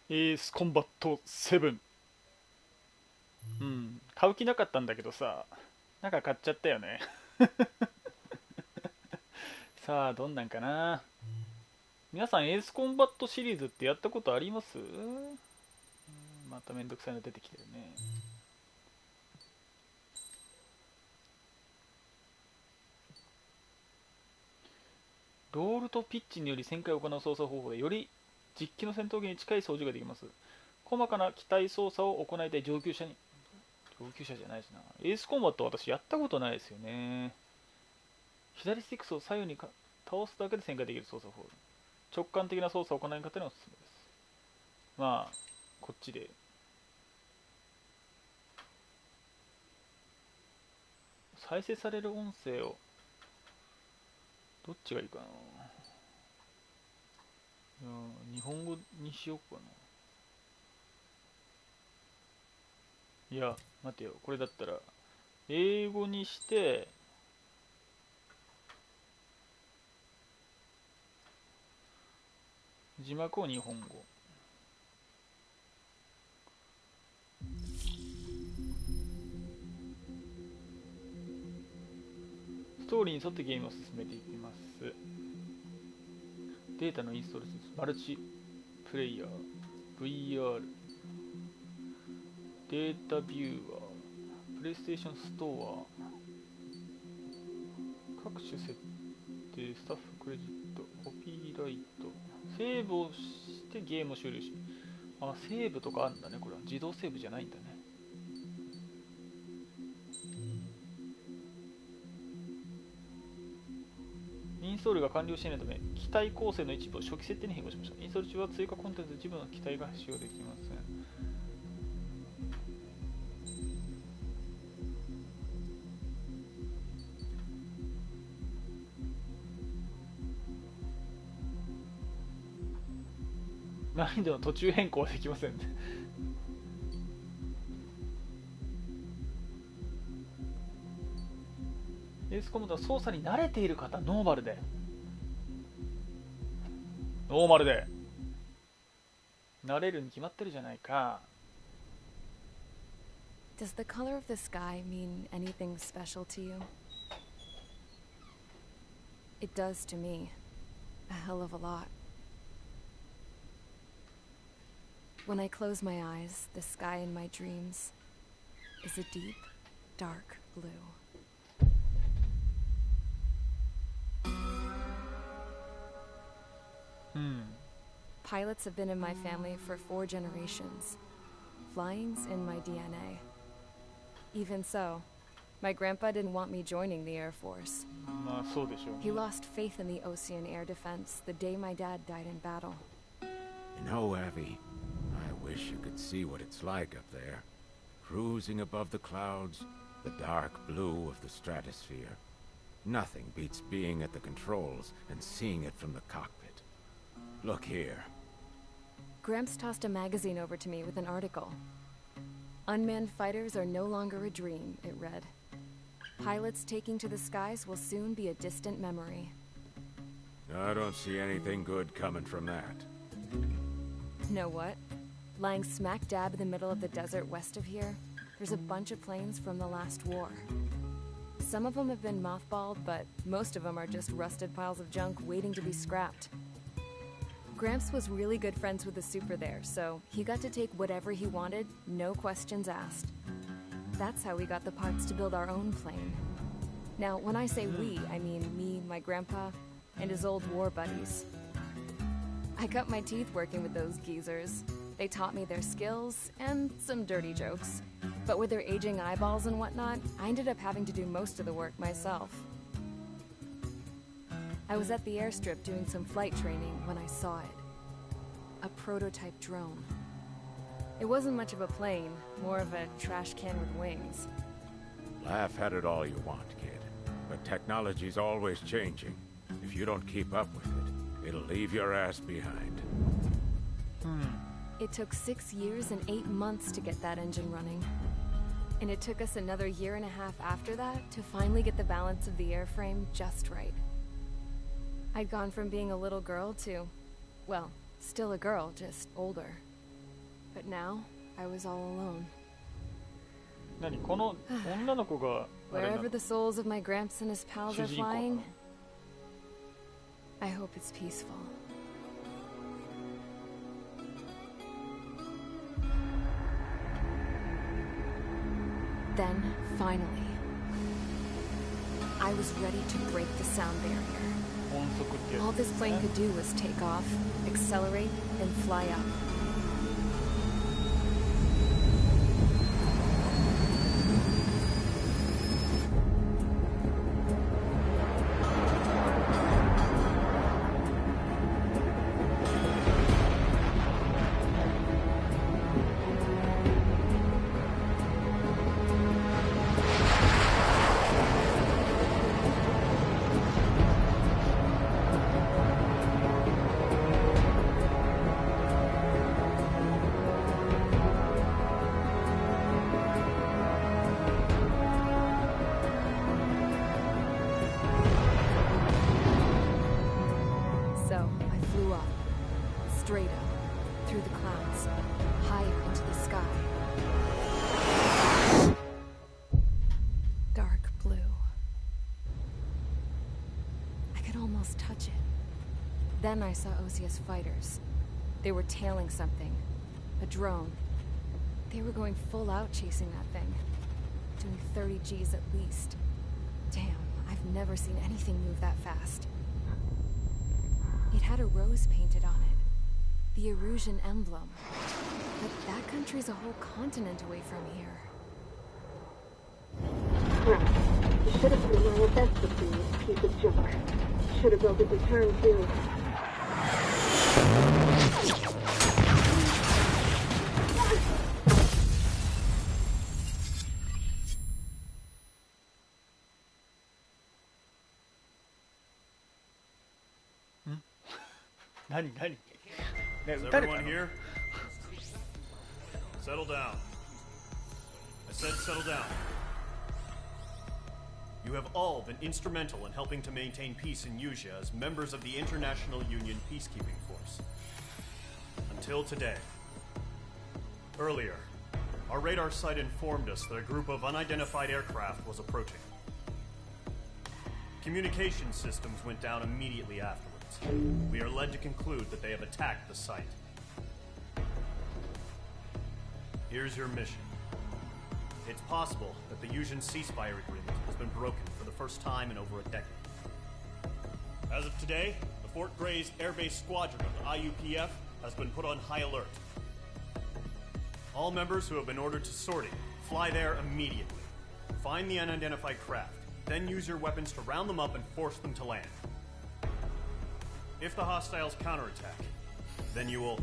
エースコンバット7。うん、買う気なかったんだけどさ、なんか買っちゃったよね。さあ、どんなんかな。皆さん、エースコンバットシリーズってやったことあります？まためんどくさいの出てきてるね。ロールとピッチにより旋回を行う操作方法で、より実機の戦闘機に近い操縦ができます。細かな機体操作を行いたい上級者に、上級者じゃないしな。エースコンバット私やったことないですよね。左スティックスを左右に倒すだけで旋回できる操作法。直感的な操作を行い方におすすめです。まあ、こっちで。再生される音声を、どっちがいいかな。日本語にしようかな。いや、待てよ。これだったら、英語にして、字幕を日本語。ストーリーに沿ってゲームを進めていきます。データのインストール、マルチプレイヤー、VR、データビューアー、プレイステーションストア、各種設定、スタッフクレジット、コピーライト、セーブをしてゲームを終了し、あ、セーブとかあるんだね。これは自動セーブじゃないんだね。インストールが完了していないため、機体構成の一部を初期設定に変更しました。インストール中は追加コンテンツ一部の機体が使用できません。難易度の途中変更はできませんね。エースコムドは操作に慣れている方、ノーマルで。ノーマルで。慣れるに決まってるじゃないか。Does the color of the sky mean anything special to you? It does to me. A hell of a lot. When I close my eyes, the sky in my dreams is a deep, dark blue. Pilots have been in my family for 4 generations. Flying's in my DNA. Even so, my grandpa didn't want me joining the Air Force. まあそうでしょうね。 He lost faith in the ocean air defense the day my dad died in battle. You know, Abby, I wish you could see what it's like up there. Cruising above the clouds, the dark blue of the stratosphere. Nothing beats being at the controls and seeing it from the cockpit. Look here. Gramps tossed a magazine over to me with an article. Unmanned fighters are no longer a dream, it read. Pilots taking to the skies will soon be a distant memory. I don't see anything good coming from that. Know what? Lying smack dab in the middle of the desert west of here, there's a bunch of planes from the last war. Some of them have been mothballed, but most of them are just rusted piles of junk waiting to be scrapped. Gramps was really good friends with the super there, so he got to take whatever he wanted, no questions asked. That's how we got the parts to build our own plane. Now, when I say we, I mean me, my grandpa, and his old war buddies. I cut my teeth working with those geezers. They taught me their skills and some dirty jokes. But with their aging eyeballs and whatnot, I ended up having to do most of the work myself. I was at the airstrip doing some flight training when I saw it. A prototype drone. It wasn't much of a plane, more of a trash can with wings. Laugh at it all you want, kid. But technology's always changing. If you don't keep up with it, it'll leave your ass behind. It took 6 years and 8 months to get that engine running. And it took us another 1.5 years after that to finally get the balance of the airframe just right. I'd gone from being a little girl to, well, still a girl, just older. But now, I was all alone. 何この女の子があれなの Wherever the souls of my Gramps and his pals 主 are 人公な flying, の I hope it's peaceful. Then, finally, I was ready to break the sound barrier. 音速ってやつ All this です plane ね could do was take off, accelerate, and fly up. So, I flew up, straight up, through the clouds, higher into the sky. Dark blue. I could almost touch it. Then I saw Osia's fighters. They were tailing something. A drone. They were going full out chasing that thing. Doing 30 Gs at least. Damn, I've never seen anything move that fast. It had a rose painted on it. The Erusian emblem. But that country's a whole continent away from here. Crap. You should have been my best with you, piece of junk. Should have built a return too.何ね Is 撃たれた everyone の here? Settle down. I said settle down. You have all been instrumental in helping to maintain peace in Yuja as members of the International Union Peacekeeping Force. Until today. Earlier, our radar site informed us that a group of unidentified aircraft was approaching. Communication systems went down immediately afterwards. We are led to conclude that they have attacked the site. Here's your mission. It's possible that the Yusian ceasefire agreement has been broken for the first time in over a decade. As of today, the Fort Gray's Air Base Squadron of the IUPF has been put on high alert. All members who have been ordered to sortie, fly there immediately. Find the unidentified craft, then use your weapons to round them up and force them to land. If the hostiles counterattack, then you will...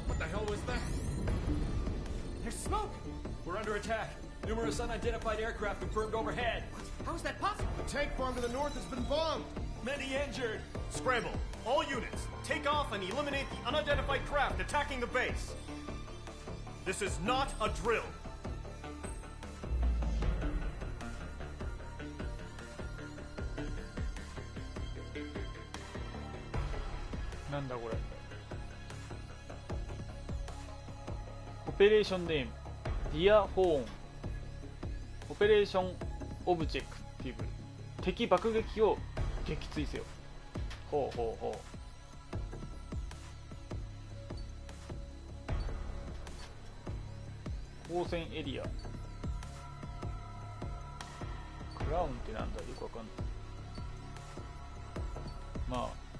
What the hell was that? There's smoke! We're under attack. Numerous unidentified aircraft confirmed overhead. What? How is that possible? The tank farm to the north has been bombed. Many injured. Scramble! All units, take off and eliminate the unidentified craft attacking the base. This is not a drill.なんだこれオペレーションネームディアフォーンオペレーションオブジェクティブ敵爆撃を撃墜せよほうほうほう光線エリアクラウンってなんだよくわかんないまあ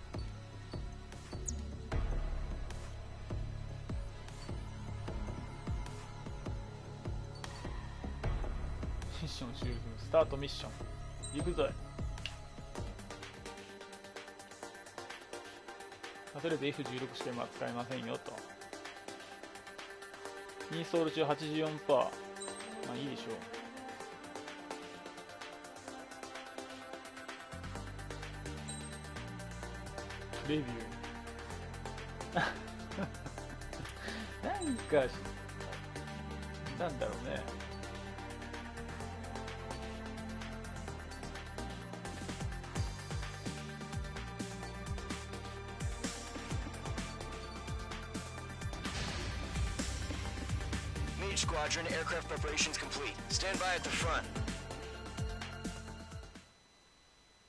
ミッション終了スタートミッション行くぞいとりあえず F16 しても使えませんよとインストール中 84%まあいいでしょうレビューなんかなんだろうね Squadron, aircraft preparations complete. Stand by at the front.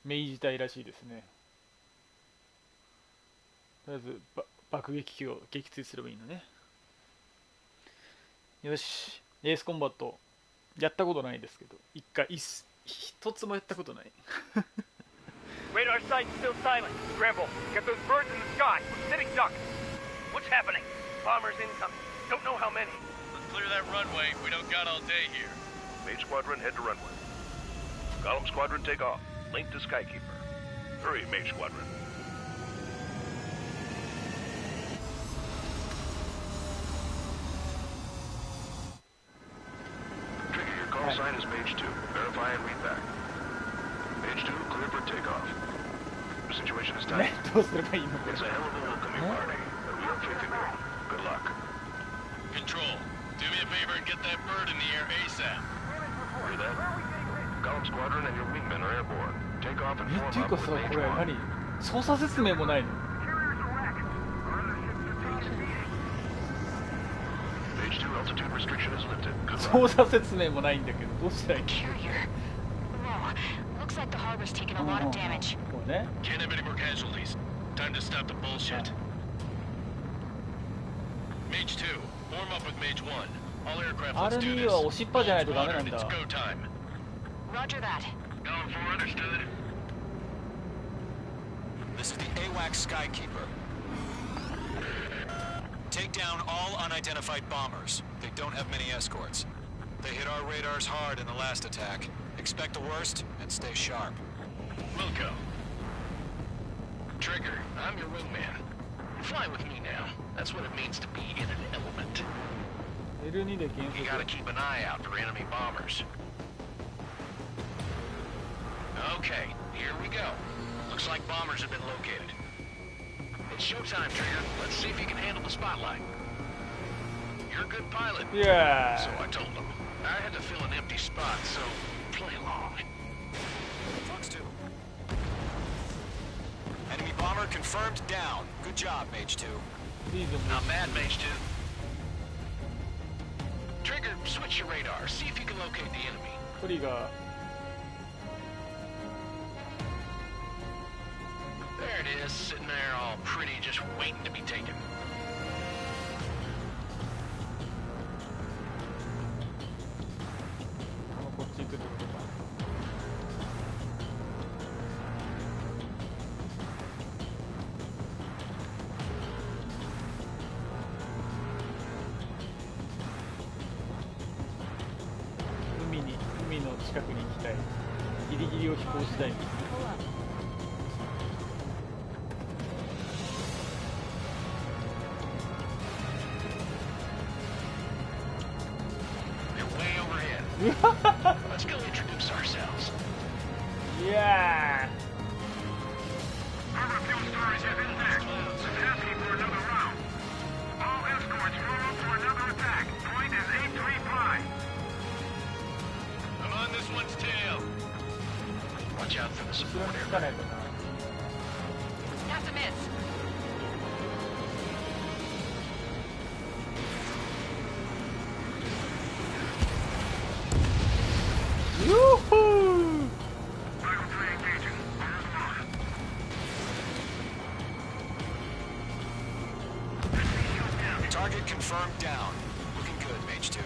明示隊らしいですね。とりあえず爆撃機を撃墜すればいいのね。よし、エースコンバットやったことないですけど、一つもやったことない。Radar site's still silent. Scramble. Get those birds in the sky. We're sitting ducks. What's happening? Bombers incoming. Don't know how many. Let's clear that runway. We don't got all day here. Mage Squadron, head to runway. Column Squadron, take off. Link to Skykeeper. Hurry, Mage Squadron. Trigger, your call sign is Mage 2. Verify and read back. Mage 2, clear for takeoff. The situation is tight. どうすればいいの？ It's a hell of a welcoming party, but we have faith in you. Good luck. Control, do me a favor and get that bird in the air ASAP. Hear that? Column Squadron and your wingmen are airborne. Take off and ってい form うか up さ、 with こ Mage れ 1. 何？操作説明もないの？ Mage 2, altitude restriction is lifted. Good 操 luck. 作説明もないんだけど、どうしたらいいの？ Carrier. Whoa. Looks like the harbor's taken a lot of damage. これね。 Can't have any more casualties. Time to stop the bullshit. Mage 2, form up with Mage 1. All aircraft, let's do R2 this. は押しっぱじゃないとダメなん Squadron, だ。 it's go time. Roger that. Column 4, understood. This is the AWACS Skykeeper. Take down all unidentified bombers. They don't have many escorts. They hit our radars hard in the last attack. Expect the worst and stay sharp. Wilco. Trigger, I'm your wingman. Fly with me now. That's what it means to be in an element. L2 で検 You 索。 gotta keep an eye out for enemy bombers. Okay, here we go. Looks like bombers have been located. It's showtime, Trigger. Let's see if you can handle the spotlight. You're a good pilot. Yeah. So I told them. I had to fill an empty spot, so play along. Fox 2. Enemy bomber confirmed down. Good job, Mage 2. Not bad, Mage 2. Trigger, switch your radar. See if you can locate the enemy. トリガー。 There it is, sitting there all pretty, just waiting to be taken. こっち行くってことか。海の近くに行きたい。ギリギリを飛行したい。 Let's go introduce ourselves. Yeah. Harbor fuel storage is intact. It's asking for another round. All escorts roll up for another attack. Point is 835. I'm on this one's tail. Watch out for the 後ろ support につ aircraft. かないとな。 That's a miss. Yoo-hoo! Rifle 3 engaging. Target confirmed down. Looking good, Mage 2.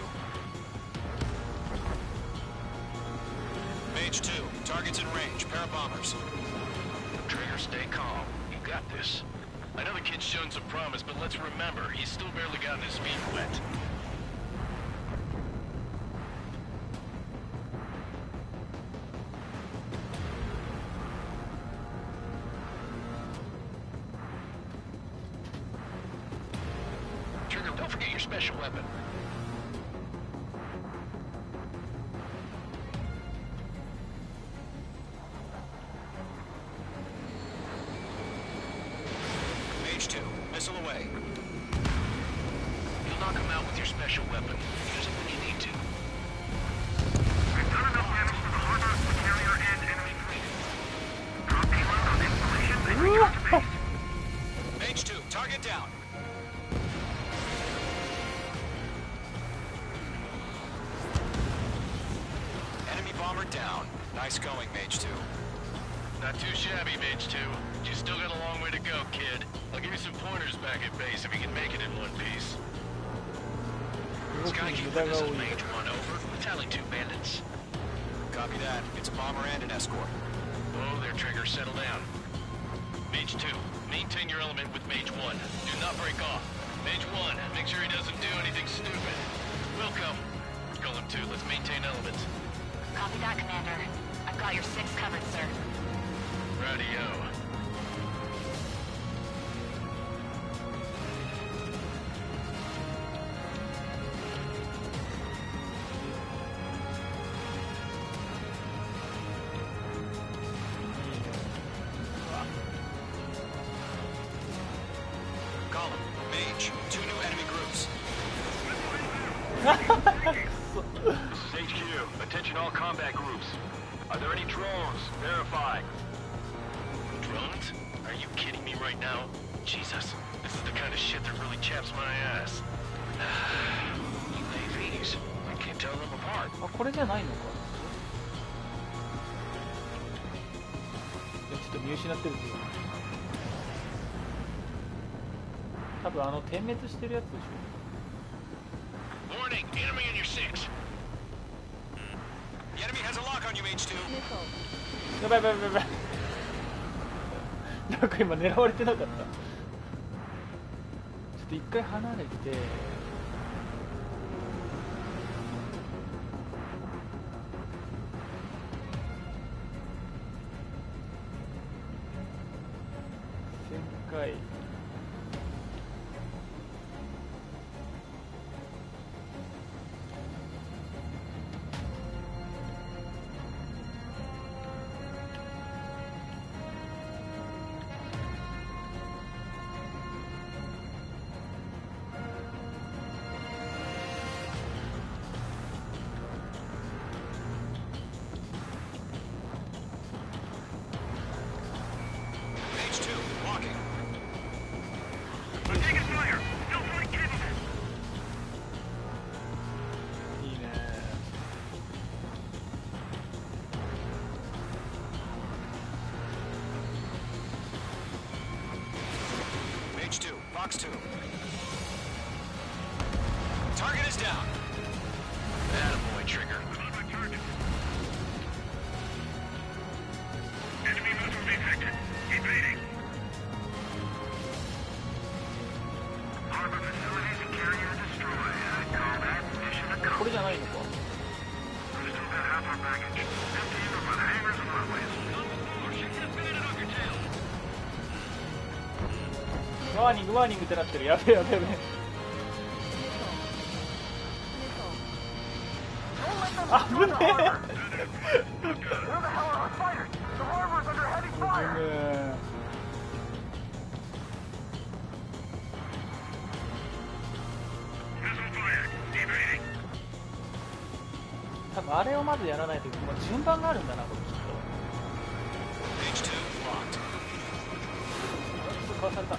Mage 2, target's in range. Pair of bombers. Trigger, stay calm. You got this. I know the kid's shown some promise, but let's remember, he's still barely gotten his feet wet. Trigger, don't forget your special weapon. Mage 2, missile away. You'll knock him out with your special weapon. Use it when you need to. We've done enough damage to the harbor, the carrier, and enemy fleet. Drop anyone on installation and return to base. Mage 2, target down. Nice going, Mage 2. Not too shabby, Mage 2. You still got a long way to go, kid. I'll give you some pointers back at base if you can make it in one piece. 動きに無駄が多い。 Mage 1 over. Tally 2 bandits. Copy that. It's a bomber and an escort. Oh, there, Trigger. Settle down. Mage 2, maintain your element with Mage 1. Do not break off. Mage 1, make sure he doesn't do anything stupid. Wilco, Golem 2, let's maintain element. Copy that, Commander. I've got your 6 covered, sir. Radio. Column, Mage, 2 new enemy groups. This is HQ. Attention all combat groups. Are there any drones? Verify. Drones? Are you kidding me right now? Jesus, this is the kind of shit that really chaps my ass. UAVs. I can't tell them apart. あ、これじゃないのか。いや、ちょっと見失ってるけど。多分点滅してるやつでしょ。 Warning, enemy in your 6. The enemy has a lock on you, Mage 2. やばいやばいやばいやばい。なんか今狙われてなかった。ちょっと一回離れて。旋回。Mage 2, walking. I'm taking fire. Still fully capable. いいね。 Mage 2, Fox 2. Target is down. Attaboy, Trigger. On my target. Enemy missile detected. Evading. Harbor facilities and carrier destroyed. I call that mission これじゃないのか。 We still got half our baggage. Emptying them on hangars and runways. Come before, she gets bandit on your tail. ワーニングワーニングってなってる。やべえやべえやべえ。あ、危ねえ。 Where the hell are our fighters? The harbor is under heavy 危 fire. ねえ。 Missile fire. Evading. 多分あれをまずやらないと、もう順番があるんだな、これきっ Mage 2, locked. と。ちょっとかわされた。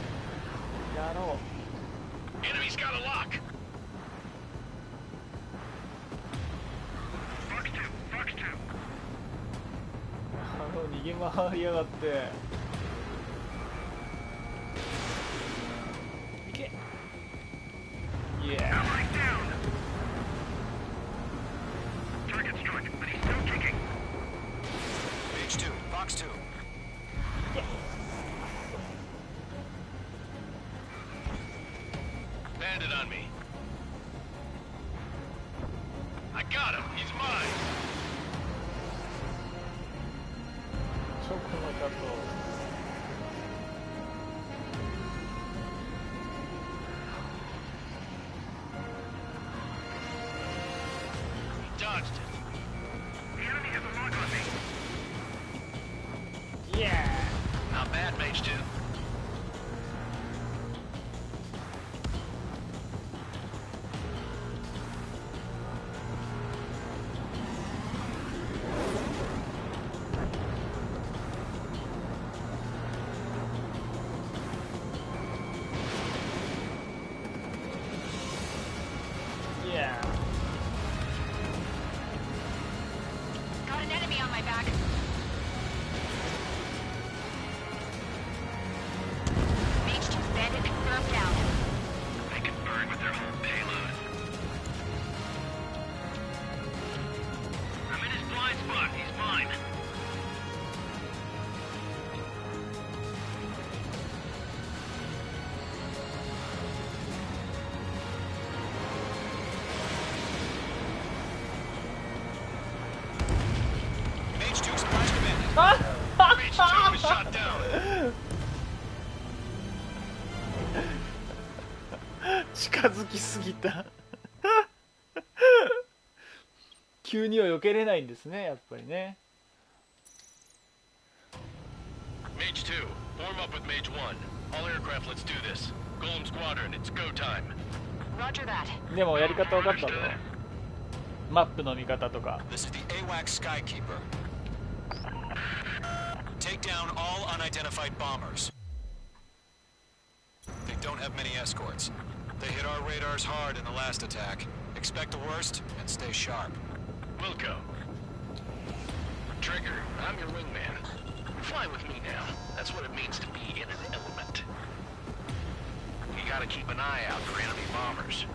やろう。 Enemy's got a lock. Fox 2. Fox 2. 逃げ回りやがって。いけ。イエー。 Ally down. Target struck, but he's still kicking. Mage 2, Fox 2. Bandit on me. I got him. He's mine. ちょっと待ったと。 He dodged it. The enemy has a lock on me. イエー。 Not bad, Mage 2. Yeah. Got an enemy on my back. 近づきすぎた急には避けれないんですね、やっぱりね。Mage 2, form up with Mage 1. All aircraft, let's do this. Golem Squadron, it's go time. Roger that. でもやり方分かったぞ。マップの見方とか。 This is the AWACS Skykeeper. Take down all unidentified bombers. They don't have many escorts. They hit our radars hard in the last attack. Expect the worst and stay sharp. Wilco. Trigger, I'm your wingman. Fly with me now. That's what it means to be in an element. You gotta keep an eye out for enemy bombers.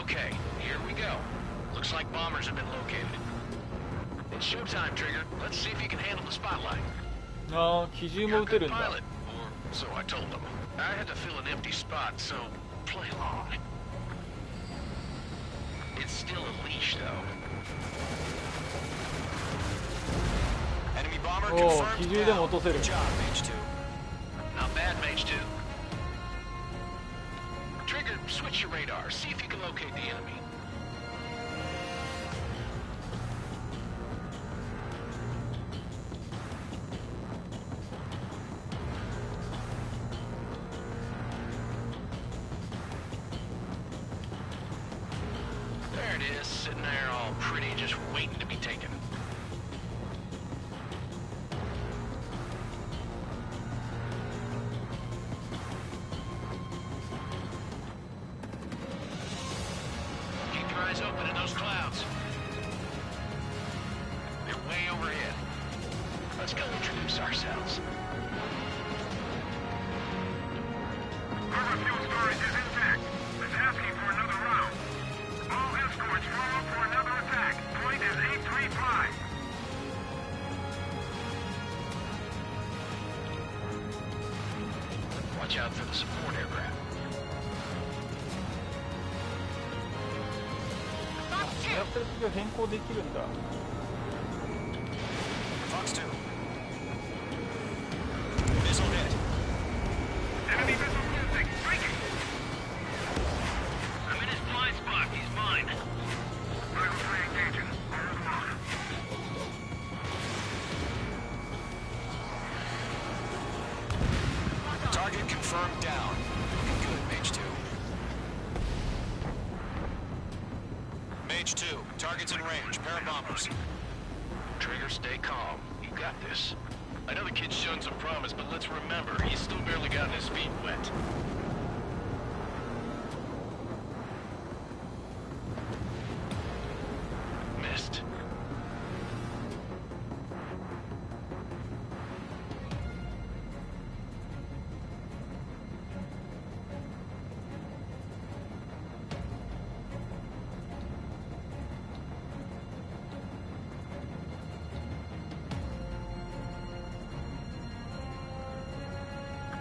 Okay, here we go. Looks like bombers have been located. It's showtime, Trigger. Let's see if you can handle the spotlight. ああ、機銃も撃てるんだ。 Pilot, or so I told them. I had to fill an empty spot, so play along. It's still a leash, though. Enemy bomber おお、 confirmed 機銃でも落とせる。 down. Good job, Mage 2. Not bad, Mage 2. Trigger, switch your radar. See if you can locate the enemy. There it is, sitting there all pretty, just waiting to be taken. Keep your eyes open in those clouds. They're way overhead. Let's go introduce ourselves. Harbor fuel storage is intact. It's asking for another round. All escorts form up for another attack. Point is 835. Watch out for the support aircraft. Fox 2. やってる時は変更できるんだ。 Fox 2. Missile hit. Enemy missile moving. Striking. I'm in his blind spot. He's mine. Rival 3 engaging. Hold them off. Target confirmed down. Looking good, Mage 2. Mage 2, target's in range. Pair of bombers. Trigger, stay calm. You got this. I know the kid's shown some promise, but let's remember, he's still barely gotten his feet wet. Missed.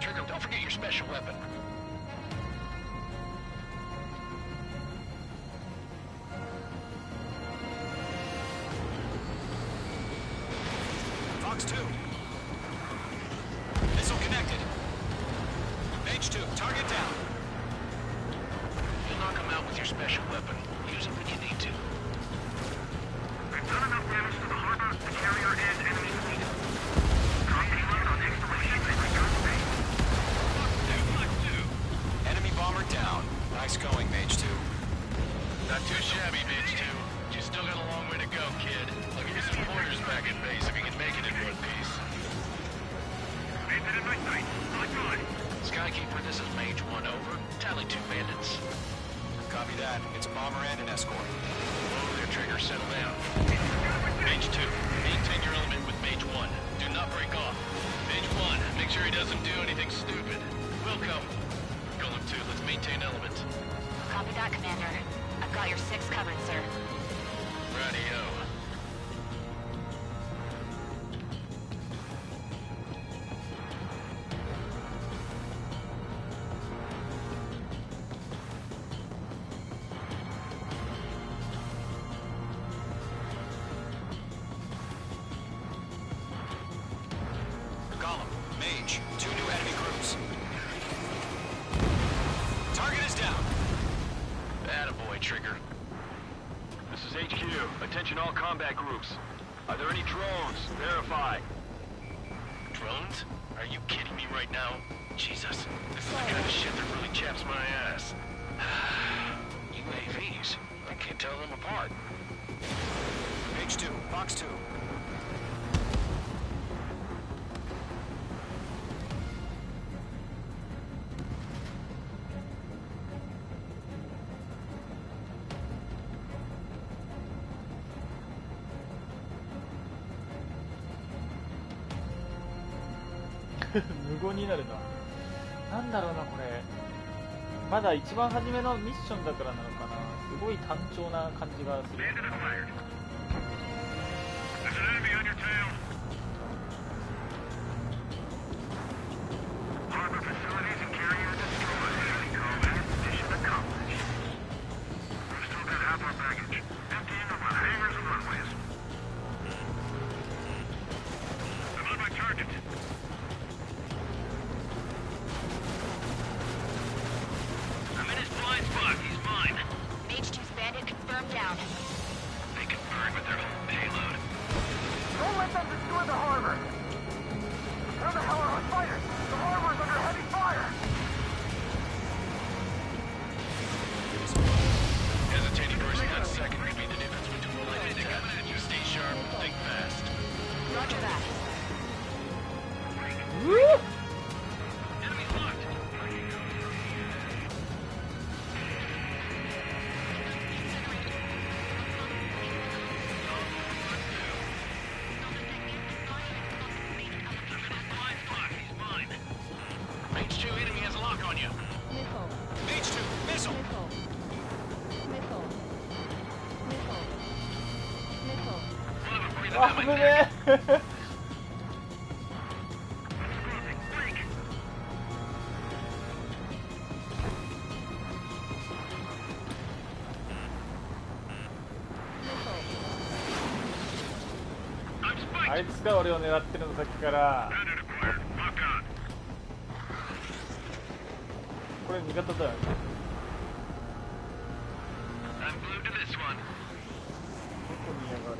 Trigger, don't forget your special weapon. Fox 2. Missile connected. Mage 2, target down. You'll knock him out with your special weapon. Use it when you need to. We've done enough damage to the harbor, the carrier, and enemy fleet. Drop payload on installation and return to base. Enemy bomber down. Nice going, Mage 2. Not too shabby, Mage 2. You still got a long way to go, kid. I'll give you some pointers back at base if you can make it in one piece. Made it in my sight. Good, good. Skykeeper, this is Mage 1, over. Tally 2 bandits. Copy that. It's a bomber and an escort. Whoa there, Trigger, settle down. Mage 2, maintain your element with Mage 1. Do not break off. Mage 1, make sure he doesn't do anything stupid. Welcome. Golem 2, let's maintain element. Copy that, Commander. I've got your 6 covered, sir. Radio. approach. 2 new enemy groups. Target is down. Attaboy, Trigger. This is HQ. Attention all combat groups. Are there any drones? Verify. Drones? Are you kidding me right now? Jesus, this is the kind of shit that really chaps my ass. UAVs. I can't tell them apart. Page 2, box 2.無言になるな。なんだろうなこれ。まだ一番初めのミッションだからなのかな。すごい単調な感じがする。あぶねえあいつが俺を狙ってるのさっきから。これ味方だよね。どこにやがる。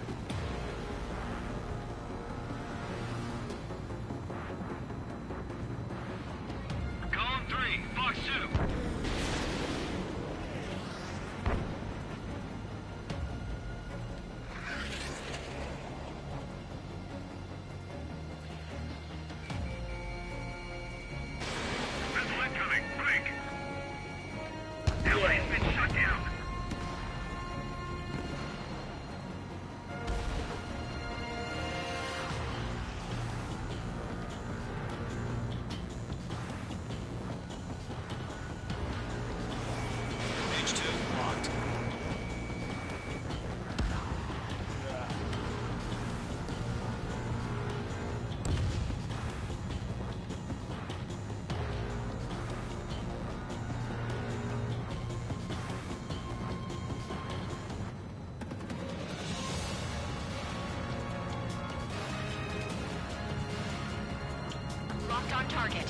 On target.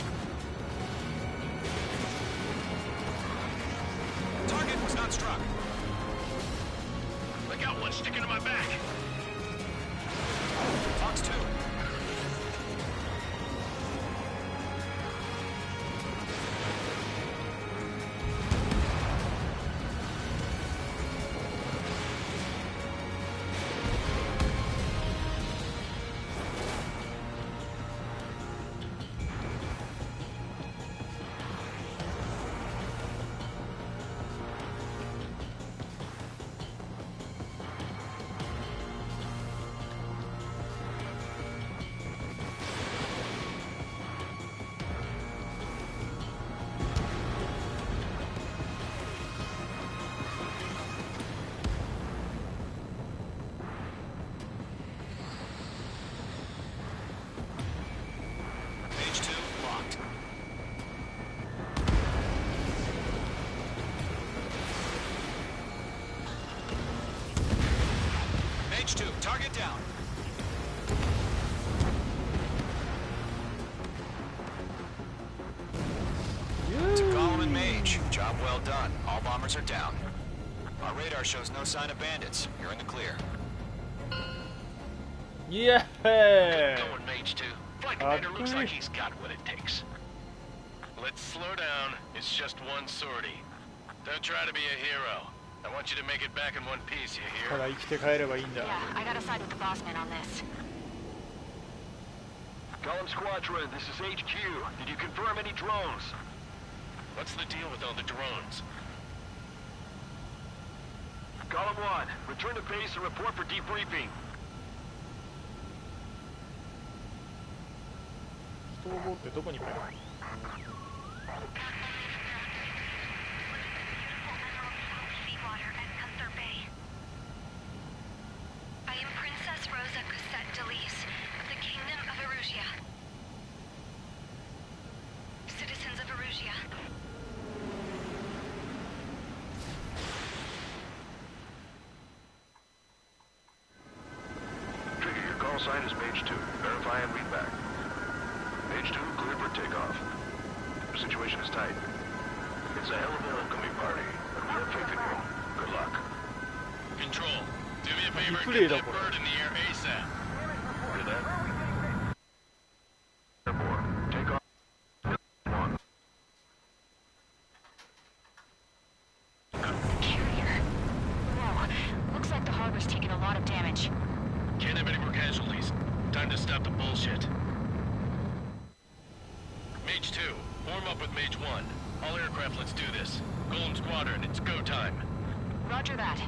Target was not struck. I got one sticking to my back. Fox 2. Target down. Well done. All bombers are down. Our radar shows no sign of bandits. You're in the clear. イエーイ Going, Mage 2. Flight commander looks like he's got what it takes. Let's slow down. It's just one sortie. Don't try to be a hero. I want you to make it back in one piece, you ほ hear? ら生きて帰ればいいんだ Yeah, I gotta side with the boss man on this. Column Squadron, this is HQ. Did you confirm any drones? What's the deal with all the drones? Column 1, return to base and report for debriefing. 逃亡ってどこに帰る I am Princess Rosa Cassette Delise of the Kingdom of Erusia. Citizens of Erusia. Trigger, your call sign is Mage 2. Verify and read back. Mage 2, clear for takeoff. The situation is tight. It's a hell of a homecoming party, but we have faith in you. Good luck. Control. Do me a favor and Play get that that bird in the air ASAP. Hear that? Airborne. Take off. 1. Carrier. Whoa. Looks like the harbor's taken a lot of damage. Can't have any more casualties. Time to stop the bullshit. Mage 2, form up with Mage 1. All aircraft, let's do this. Golem Squadron, it's go time. Roger that.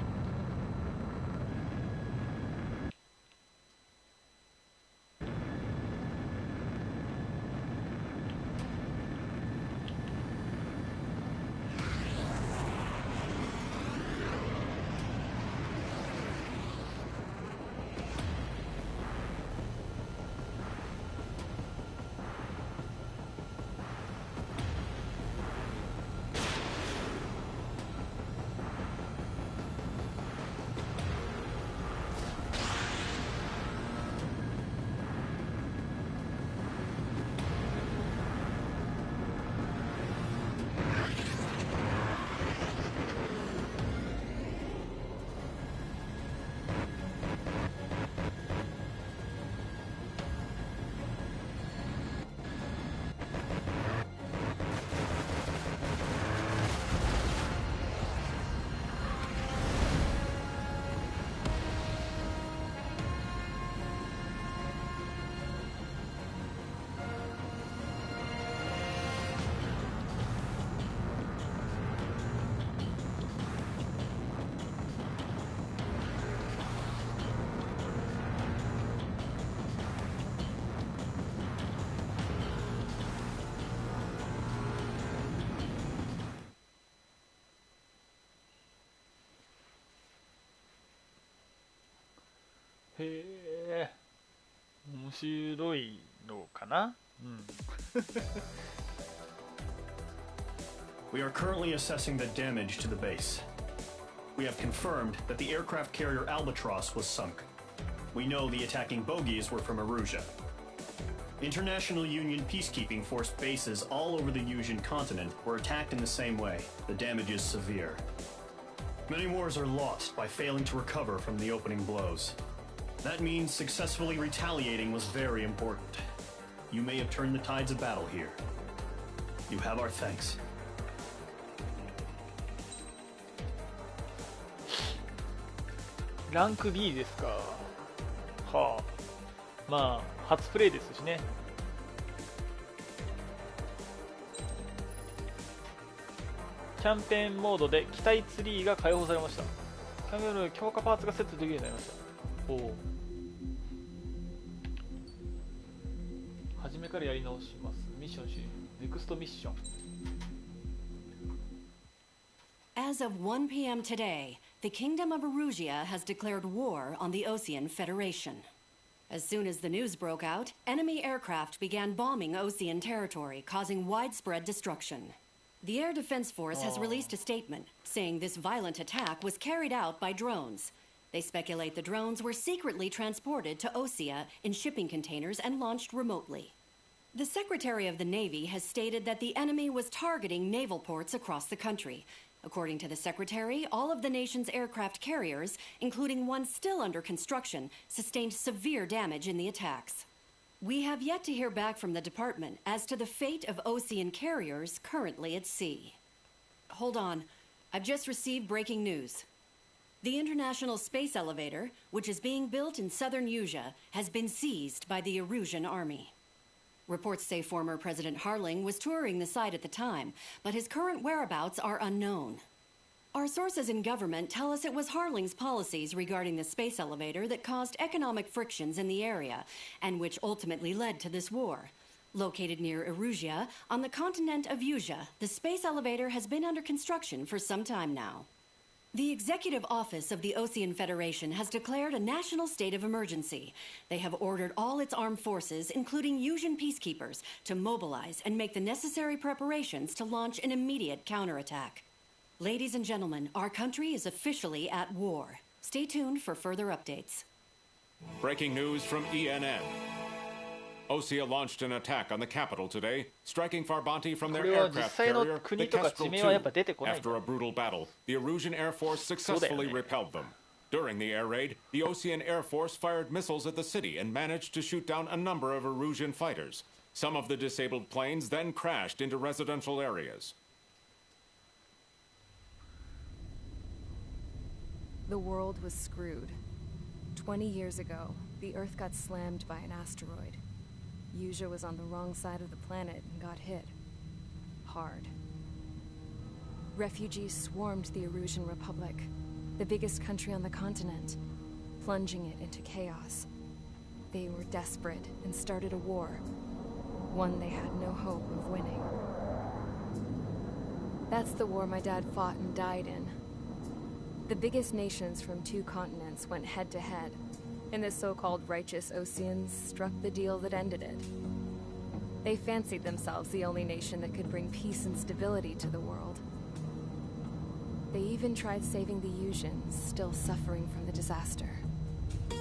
へえ面白いのかなうん We are currently assessing the damage to the base. We have confirmed that the aircraft carrier Albatross was sunk. We know the attacking bogies were from Erusia. International Union peacekeeping force bases all over the Yusian continent were attacked in the same way. The damage is severe. Many wars are lost by failing to recover from the opening blows. That means successfully retaliating was very important. You may have turned the tides of battle here. You have our thanks. ランク B ですかはあまあ初プレイですしねキャンペーンモードで機体ツリーが解放されましたキャンペーンモードで強化パーツがセットできるようになりましたおお初めからやり直しますミッション終了ネクストミッション As of 1 p.m. today, the Kingdom of Erusia has declared war on the Osean Federation. As soon as the news broke out, enemy aircraft began bombing Osean territory, causing widespread destruction. The Air Defense Force has released a statement saying this violent attack was carried out by drones. They speculate the drones were secretly transported to Osea in shipping containers and launched remotely. The Secretary of the Navy has stated that the enemy was targeting naval ports across the country. According to the Secretary, all of the nation's aircraft carriers, including one still under construction, sustained severe damage in the attacks. We have yet to hear back from the department as to the fate of Ocean carriers currently at sea. Hold on. I've just received breaking news. The International Space Elevator, which is being built in southern Usea, has been seized by the Erusian Army. Reports say former President Harling was touring the site at the time, but his current whereabouts are unknown. Our sources in government tell us it was Harling's policies regarding the space elevator that caused economic frictions in the area, and which ultimately led to this war. Located near Erusia, on the continent of Usea, the space elevator has been under construction for some time now. The Executive Office of the Ocean Federation has declared a national state of emergency. They have ordered all its armed forces, including Usian peacekeepers, to mobilize and make the necessary preparations to launch an immediate counterattack. Ladies and gentlemen, our country is officially at war. Stay tuned for further updates. Breaking news from ENN. Osea launched an attack on the capital today, striking Farbanti from their aircraft carrier, the Kestrel 2. After a brutal battle, the Erusian Air Force successfully repelled them. During the air raid, the Ocean Air Force fired missiles at the city and managed to shoot down a number of Erusian fighters. Some of the disabled planes then crashed into residential areas. The world was screwed. 20 years ago, the Earth got slammed by an asteroid. Usea was on the wrong side of the planet and got hit. Hard. Refugees swarmed the Erusian Republic, the biggest country on the continent, plunging it into chaos. They were desperate and started a war, one they had no hope of winning. That's the war my dad fought and died in. The biggest nations from 2 continents went head-to-head, and the so-called righteous Oceans struck the deal that ended it. They fancied themselves the only nation that could bring peace and stability to the world. They even tried saving the Usians, still suffering from the disaster.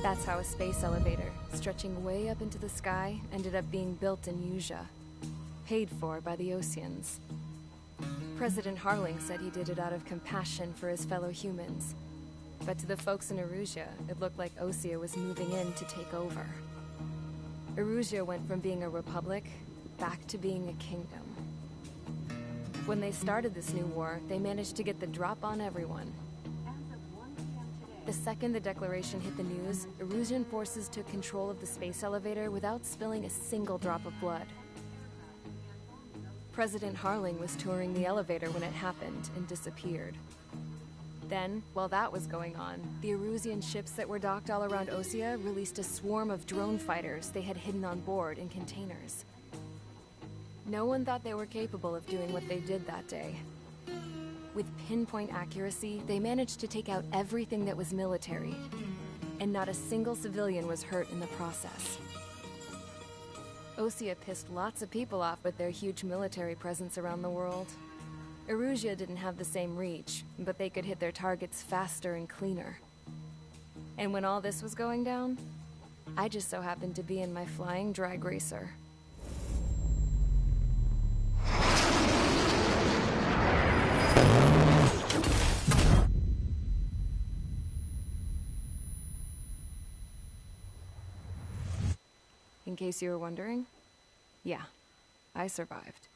That's how a space elevator, stretching way up into the sky, ended up being built in Usea, paid for by the Oceans. President Harling said he did it out of compassion for his fellow humans. But to the folks in Erusia, it looked like Osea was moving in to take over. Erusia went from being a republic back to being a kingdom. When they started this new war, they managed to get the drop on everyone. The second the declaration hit the news, Erusian forces took control of the space elevator without spilling a single drop of blood. President Harling was touring the elevator when it happened and disappeared. Then, while that was going on, the Erusian ships that were docked all around Osea released a swarm of drone fighters they had hidden on board in containers. No one thought they were capable of doing what they did that day. With pinpoint accuracy, they managed to take out everything that was military, and not a single civilian was hurt in the process. Osea pissed lots of people off with their huge military presence around the world. Erusia didn't have the same reach, but they could hit their targets faster and cleaner. And when all this was going down, I just so happened to be in my flying drag racer. In case you were wondering, yeah, I survived.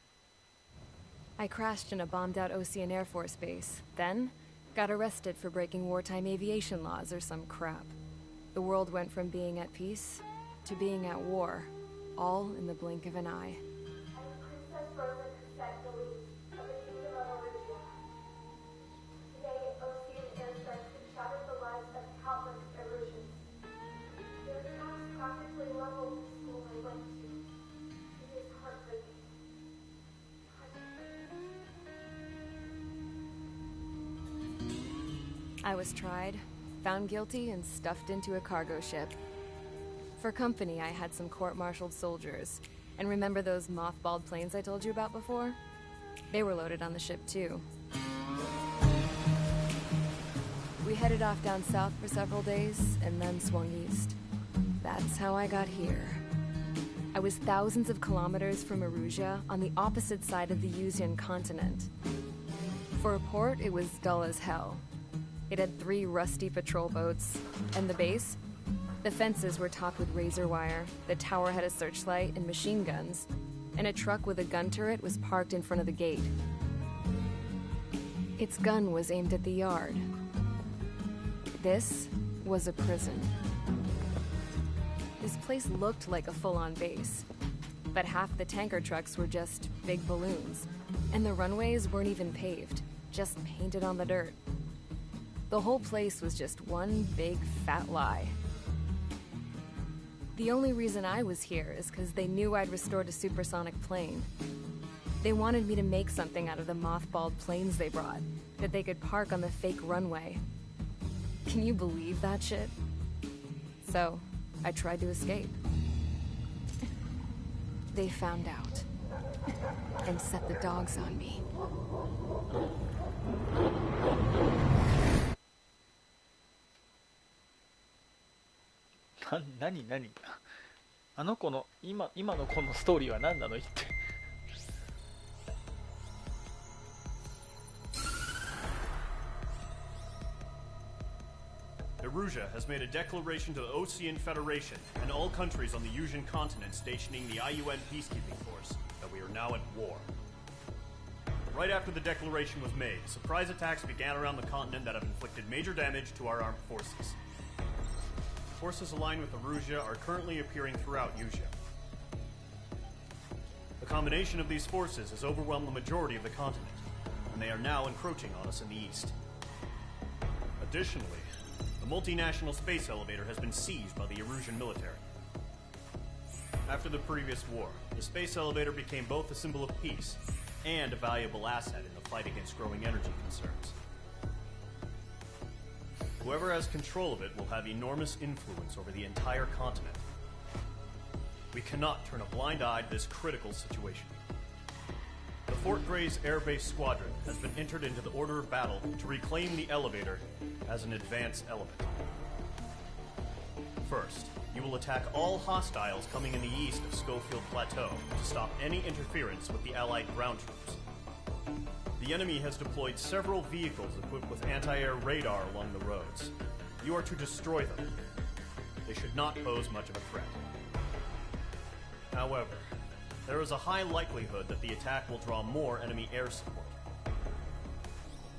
I crashed in a bombed-out Ocean Air Force base, then got arrested for breaking wartime aviation laws or some crap. The world went from being at peace to being at war, all in the blink of an eye. Princess Rosa Cassette Delise of the Kingdom of Erusia. Today, Ocean airstrikes have shattered the lives of countless Erusians. Their attacks practically leveled the school I went to. It is heartbreaking. I was tried, found guilty, and stuffed into a cargo ship. For company, I had some court-martialed soldiers. And remember those mothballed planes I told you about before? They were loaded on the ship, too. We headed off down south for several days, and then swung east. That's how I got here. I was thousands of kilometers from Erusia on the opposite side of the Yuzian continent. For a port, it was dull as hell. It had 3 rusty patrol boats, and the base? The fences were topped with razor wire, the tower had a searchlight and machine guns, and a truck with a gun turret was parked in front of the gate. Its gun was aimed at the yard. This was a prison. This place looked like a full-on base, but half the tanker trucks were just big balloons, and the runways weren't even paved, just painted on the dirt. The whole place was just one big fat lie. The only reason I was here is because they knew I'd restored a supersonic plane. They wanted me to make something out of the mothballed planes they brought, that they could park on the fake runway. Can you believe that shit? So, I tried to escape. They found out, and set the dogs on me. 何あの子の今の子のストーリーは何なの言って。Erusia has made a declaration to the Ocean Federation and all countries on the Yusian continent stationing the IUN peacekeeping force that we are now at war. Right after the declaration was made, surprise attacks began around the continent that have inflicted major damage to our armed forces. Forces aligned with Erusia are currently appearing throughout Yusia. The combination of these forces has overwhelmed the majority of the continent, and they are now encroaching on us in the east. Additionally, the multinational space elevator has been seized by the Erusian military. After the previous war, the space elevator became both a symbol of peace and a valuable asset in the fight against growing energy concerns. Whoever has control of it will have enormous influence over the entire continent. We cannot turn a blind eye to this critical situation. The Fort Gray's Air Base Squadron has been entered into the order of battle to reclaim the elevator as an advance element. First, you will attack all hostiles coming in the east of Schofield Plateau to stop any interference with the Allied ground troops. The enemy has deployed several vehicles equipped with anti-air radar along the roads. You are to destroy them. They should not pose much of a threat. However, there is a high likelihood that the attack will draw more enemy air support.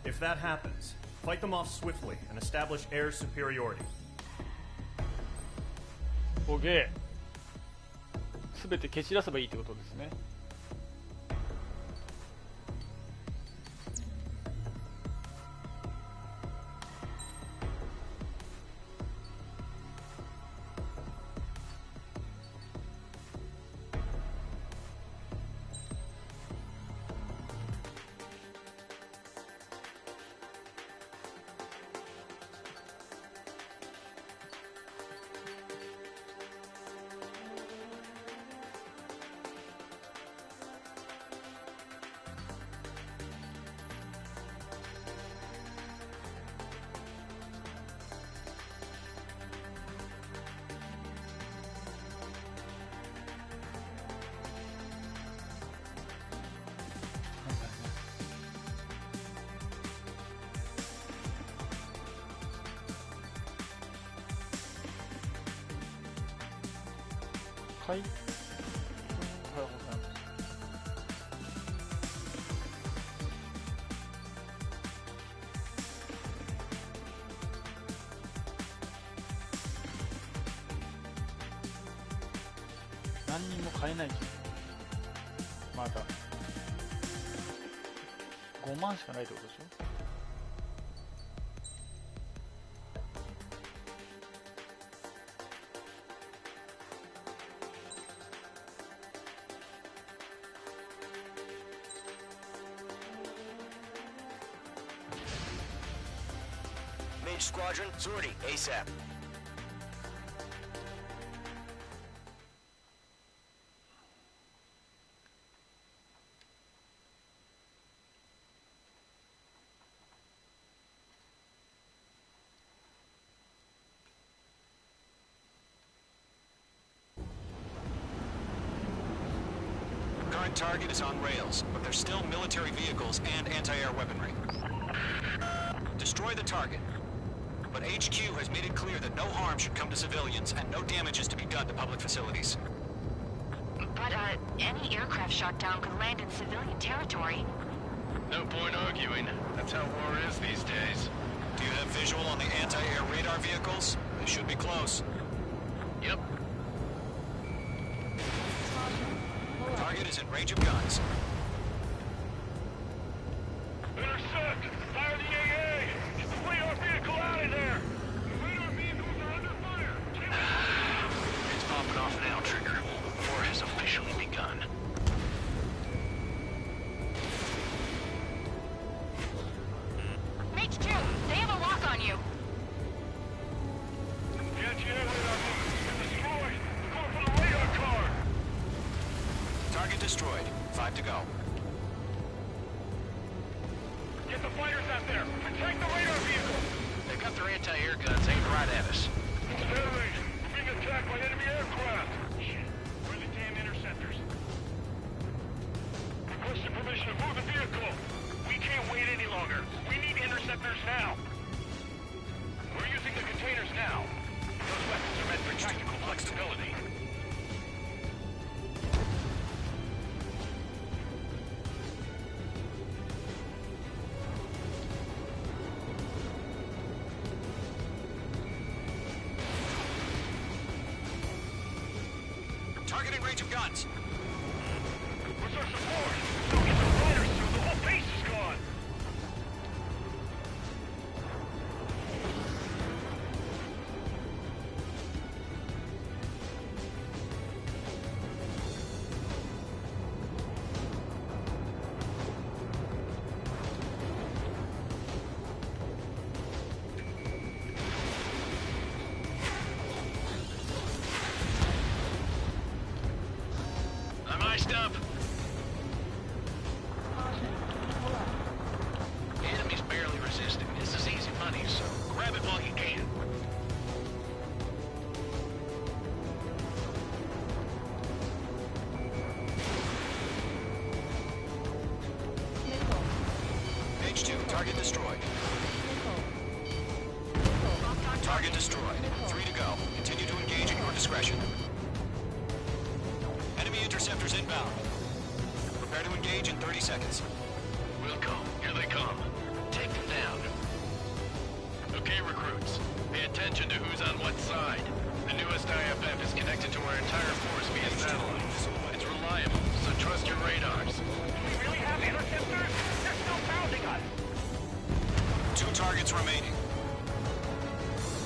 If that happens, fight them off swiftly and establish air superiority. OK。すべて蹴散らせばいいってことですね。はい。おはようございます。何人も買えないし、まだ5万しかないってことでしょ。Squadron, sortie, ASAP. current target is on rails, but there's still military vehicles and anti-air weaponry. Destroy the target. But HQ has made it clear that no harm should come to civilians and no damage is to be done to public facilities. But, any aircraft shot down could land in civilian territory. No point arguing. That's how war is these days. Do you have visual on the anti-air radar vehicles? They should be close. Yep. Target is in range of guns. Intercept! Fire the AA! Get the radar vehicle out of there! The radar vehicles are under fire! It's popping off now, Trigger. War has officially begun. Mage 2, they have a lock on you. The anti-air radar vehicle's been destroyed! We're going for the radar car! Target destroyed. 5 to go. Get the fighters out there! Protect the radar vehicle! They've got their anti-air guns aimed right at us. Federation! We're being attacked by enemy aircraft! Shit! Where are the damn interceptors? Requesting permission to move the vehicle! We can't wait any longer! We need interceptors now! We're using the containers now! Those weapons are meant for tactical flexibility. Target in range of guns. Where's our support? Don't get the fighters through! The whole base is gone! I'm iced up. The enemy's barely resisting. This is easy money, so grab it while you can. H2, target destroyed. Target destroyed. 3 to go. Continue to engage at your discretion. Enemy interceptors inbound. Prepare to engage in 30 seconds. Wilco, here they come. Take them down. Okay, recruits. Pay attention to who's on what side. The newest IFF is connected to our entire force via satellite. It's reliable, so trust your radars. Do we really have interceptors? They're still pounding us! 2 targets remaining.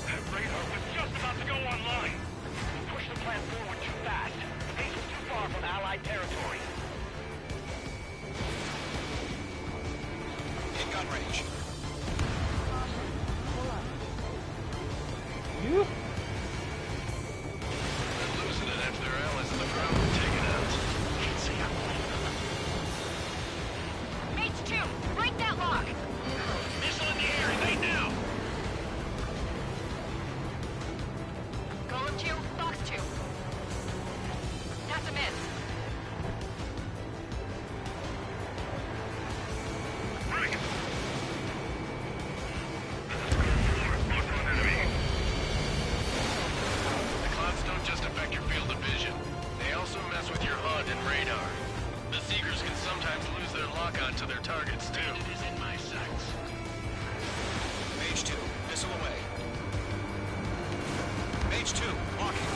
That radar was just about to go online! We pushed the plan forward too fast. The base was too far from Allied territory. In gun range. You? They're losing it after their allies on the ground were taken out. Can't see how. Mage 2, break that lock. Missile in the air, evade now! Golem 2, Fox 2. That's a miss. Break! The clouds don't just affect your field of vision. They also mess with your HUD and radar. The Seekers can sometimes lose their lock-on to their targets, too. It is in my sights. Mage 2, missile away. Mage 2, walking.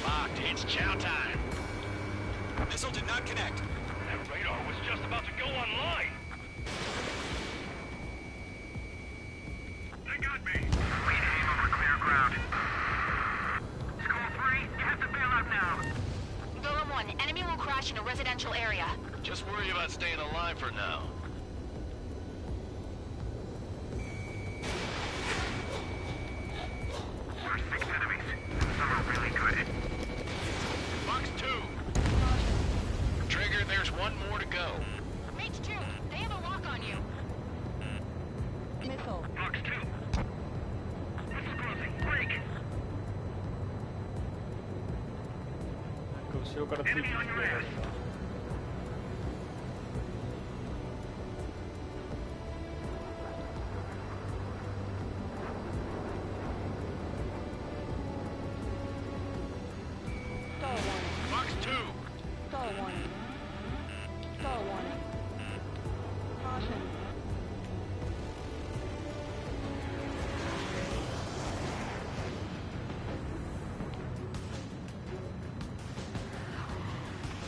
Locked, it's chow time. Missile did not connect. That radar was just about to go online! They got me! We aim over clear ground. School 3, you have to bail out now. Golem 1, enemy will crash in a residential area. Just worry about staying alive for now. 後ろからついてきて。Box 2. Stall warning. Stall warning. Caution.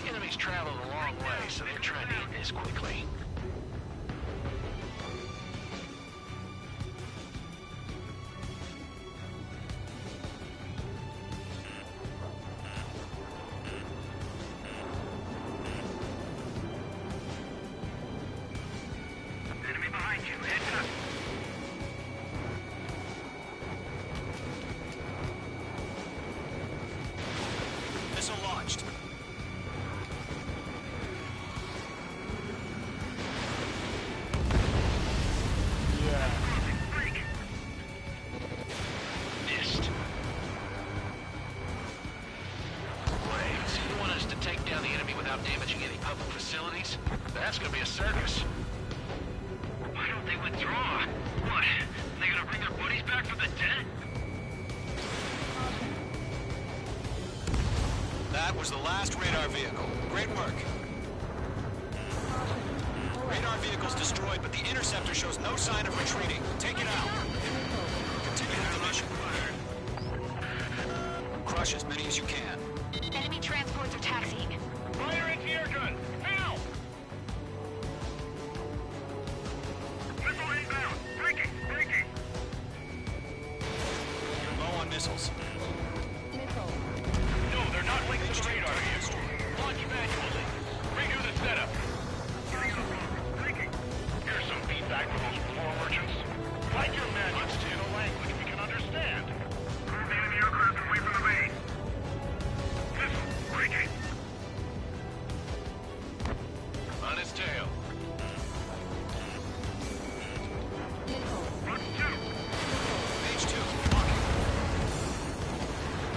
The enemy's traveled a long way, so they're trying to hit this quickly. Enemy behind you. Heads up. Missile launched. Missed. Wait, you want us to take down the enemy without damaging any public facilities? That's gonna be a circus. Why don't they withdraw? What? They gonna bring their buddies back from the dead? That was the last radar vehicle. Great work. Radar vehicle's destroyed, but the interceptor shows no sign of retreating. Take it out. Continue with the mission. Crush as many as you can. Enemy transports are taxiing. Fire anti-air gun! Now! Missile inbound! Breaking! Breaking! You're low on missiles. No, they're not linked to the radar vehicle. Launch manually. Redo the setup. Here's some feedback from those floor merchants. Write your manuals in a language we can understand. Move the enemy aircraft away from the base. Missile, breaking. On his tail. Box 2. Page 2. Walking.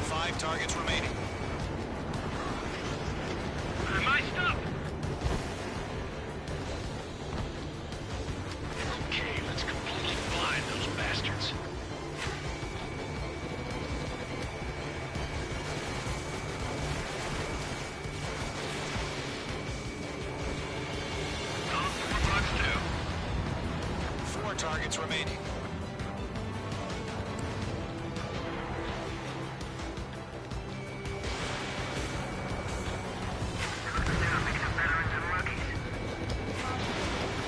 5 targets remaining. My stuff! Okay, let's completely blind those bastards. Box 2. 4 targets remaining.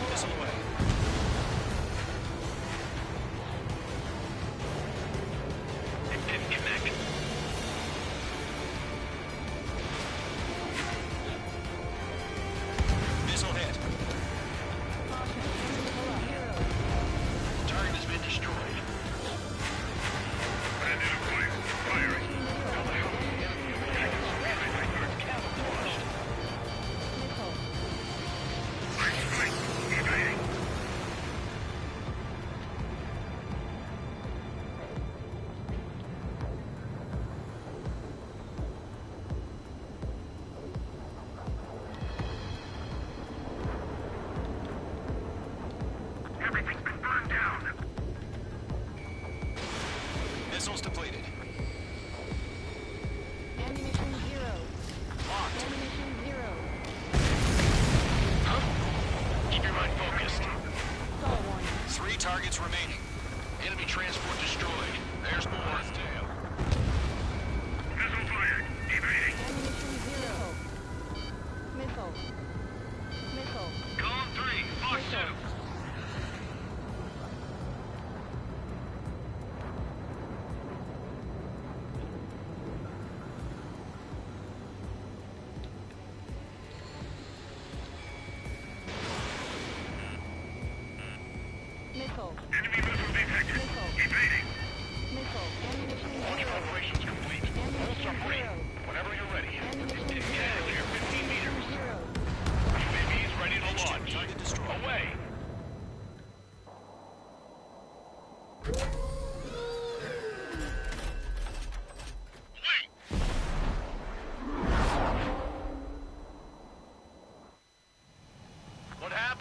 Missile away. It didn't connect. Missile hit. Target is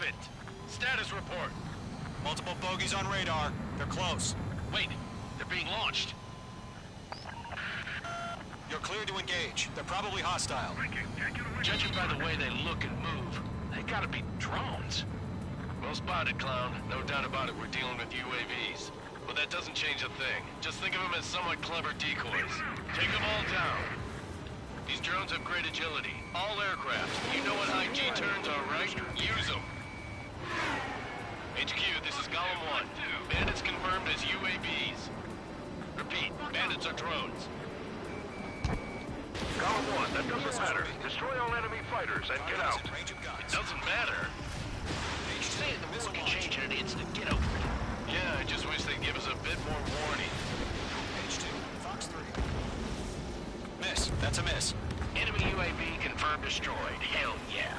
happened? Status report. Multiple bogeys on radar. They're close. Wait, they're being launched. You're cleared to engage. They're probably hostile. Judging by the way they look and move, they gotta be drones. Well spotted, clown. No doubt about it, we're dealing with UAVs. But that doesn't change a thing. Just think of them as somewhat clever decoys. Take them all down. These drones have great agility. All aircraft. You know what high G turns are, right? Use them. HQ, this is Golem 1. Bandits confirmed as UAVs. Repeat, bandits are drones. Golem 1, that doesn't matter. Destroy all enemy fighters and get out. It doesn't matter. You say it, the world can change in an instant. Get over it. Yeah, I just wish they'd give us a bit more warning. H2, Fox 3. Miss. That's a miss. Enemy UAV confirmed destroyed. Hell yeah.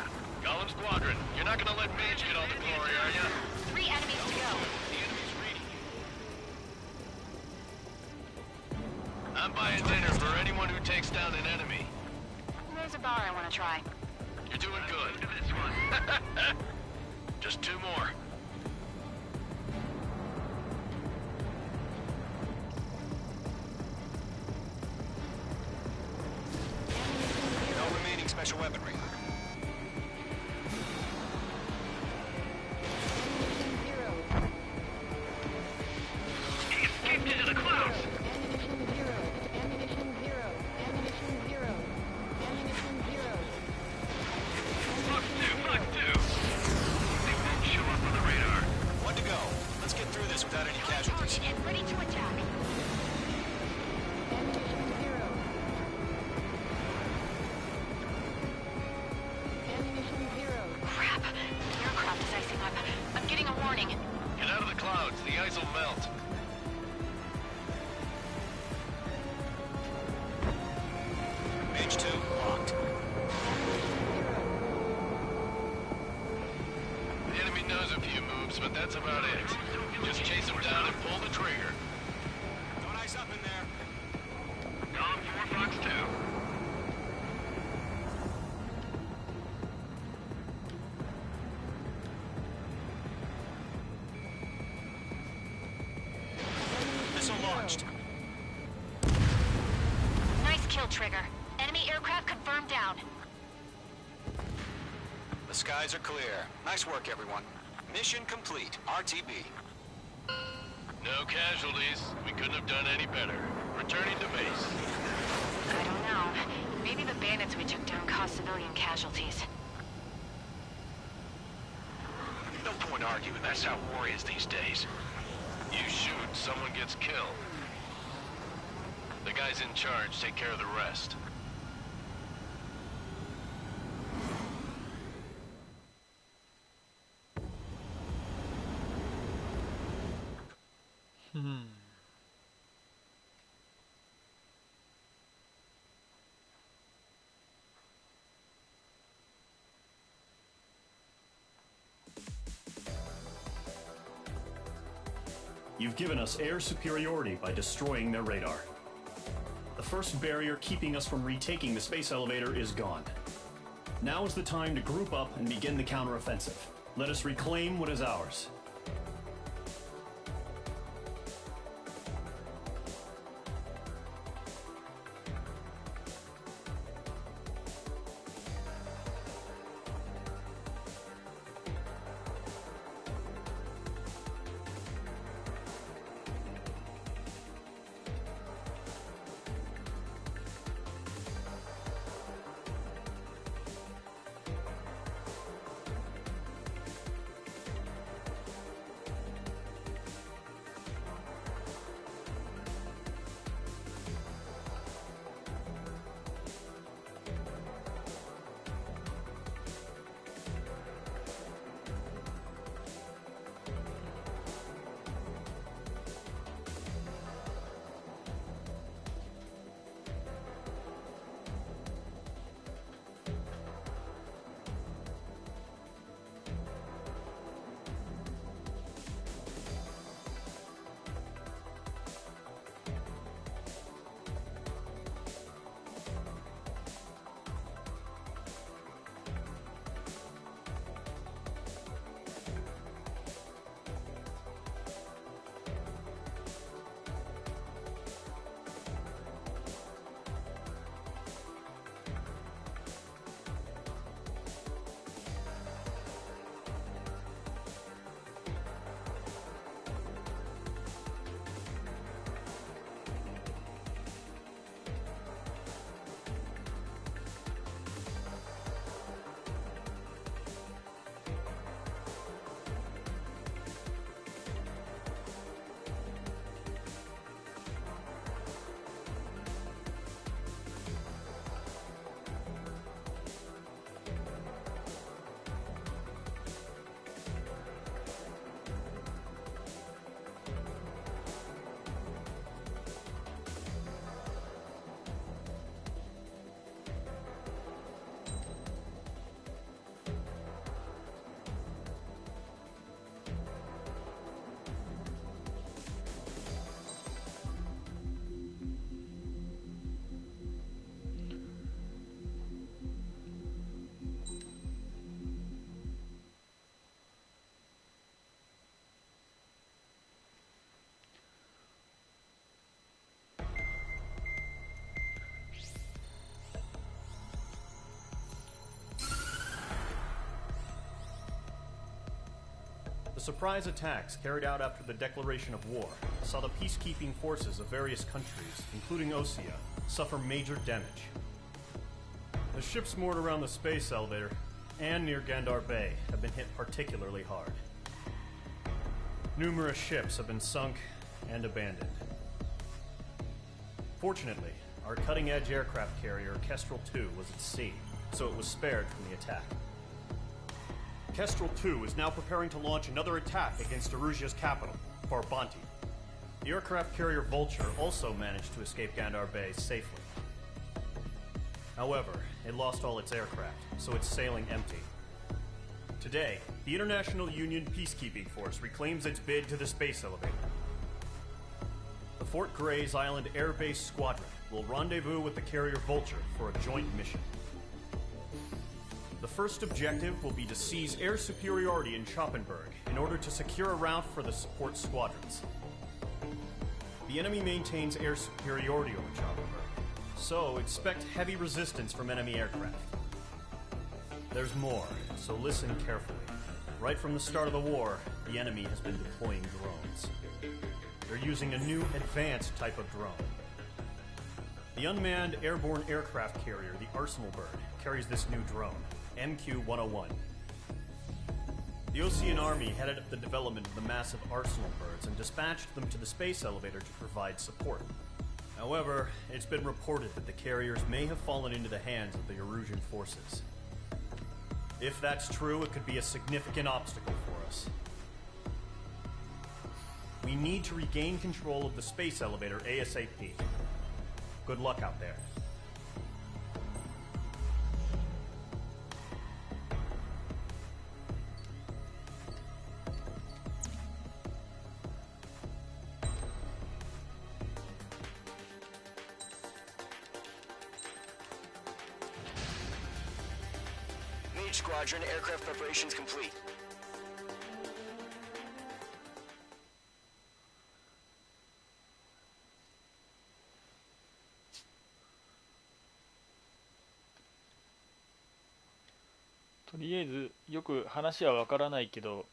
Golem Squadron, you're not gonna let Mage get all the glory, are ya? 3 enemies to go. The enemy's reading you. I'm buying dinner for anyone who takes down an enemy. There's a bar I want to try. You're doing good. Just 2 more. No remaining special weaponry. He escaped into the clouds! Fuck 2! They won't show up on the radar. 1 to go. Let's get through this without any casualties. And ready to attack. Crap. The aircraft is icing up. I'm getting a warning. Get out of the clouds. The ice will melt. Mage 2, locked. The enemy knows a few moves, but that's about it. Just chase them down and pull the trigger. Don't ice up in there. Golem 4, Fox 2. Missile launched. Nice kill, Trigger. Enemy aircraft confirmed down. The skies are clear. Nice work, everyone. Mission complete. RTB. No casualties. We couldn't have done any better. Returning to base. I don't know. Maybe the bandits we took down caused civilian casualties. No point arguing. That's how war is these days. You shoot, someone gets killed. The guys in charge take care of the rest. You've given us air superiority by destroying their radar. The first barrier keeping us from retaking the space elevator is gone. Now is the time to group up and begin the counteroffensive. Let us reclaim what is ours. surprise attacks carried out after the declaration of war saw the peacekeeping forces of various countries, including Osea, suffer major damage. The ships moored around the space elevator and near Gandar Bay have been hit particularly hard. Numerous ships have been sunk and abandoned. Fortunately, our cutting-edge aircraft carrier Kestrel 2 was at sea, so it was spared from the attack. Kestrel 2 is now preparing to launch another attack against Erusia's capital, Farbanti. The aircraft carrier Vulture also managed to escape Gandar Bay safely. However, it lost all its aircraft, so it's sailing empty. Today, the International Union Peacekeeping Force reclaims its bid to the space elevator. The Fort Gray's Island Air Base Squadron will rendezvous with the carrier Vulture for a joint mission. The first objective will be to seize air superiority in Schoppenberg in order to secure a route for the support squadrons. The enemy maintains air superiority over Schoppenberg, so expect heavy resistance from enemy aircraft. There's more, so listen carefully. Right from the start of the war, the enemy has been deploying drones. They're using a new advanced type of drone. The unmanned airborne aircraft carrier, the Arsenal Bird, carries this new drone, MQ-101. The Osean Army headed up the development of the massive Arsenal Birds and dispatched them to the space elevator to provide support. However, it's been reported that the carriers may have fallen into the hands of the Erusian forces. If that's true, it could be a significant obstacle for us. We need to regain control of the space elevator ASAP. Good luck out there. Mage Squadron, aircraft preparations complete.とりあえずよく話はわからないけど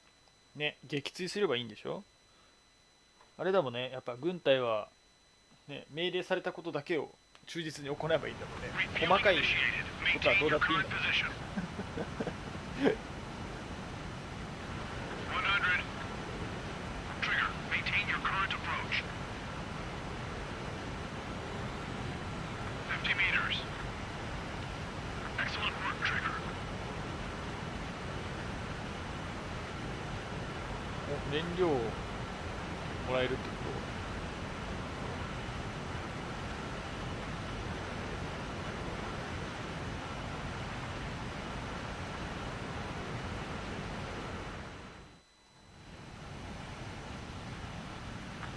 ね、撃墜すればいいんでしょ。あれだもんね、やっぱ軍隊は、ね、命令されたことだけを忠実に行えばいいんだもんね。細かいことはどうだっていいんだもん。Trigger, maintain your current approach. 50 meters. Excellent work, Trigger. 燃料をもらえるってこと。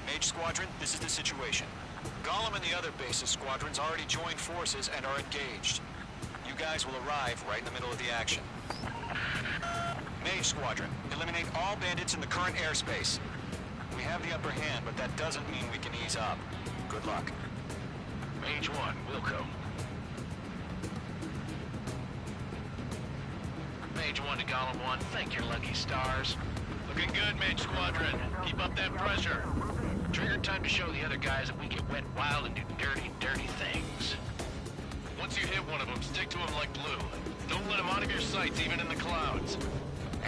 Mage Squadron, this is the situation. Gollum and the other base's squadrons already joined forces and are engaged. You guys will arrive right in the middle of the action. Mage Squadron, eliminate all bandits in the current airspace. We have the upper hand, but that doesn't mean we can ease up. Good luck. Mage 1, Wilco. Mage 1 to Golem 1, thank your lucky stars. Looking good, Mage Squadron. Keep up that pressure. Trigger, time to show the other guys that we get wet wild and do dirty, dirty things. Once you hit one of them, stick to them like glue. Don't let them out of your sights, even in the clouds.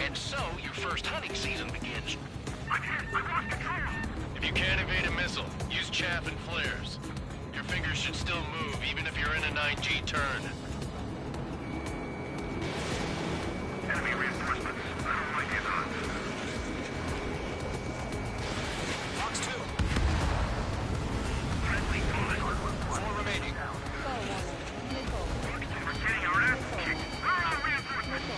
And so, your first hunting season begins. I'm hit! I lost control! If you can't evade a missile, use chaff and flares. Your fingers should still move, even if you're in a 9G turn. Enemy reinforcements. I don't like it, huh? Box 2. Friendly calling. 4 remaining. We're getting our ass kicked. Where are our reinforcements?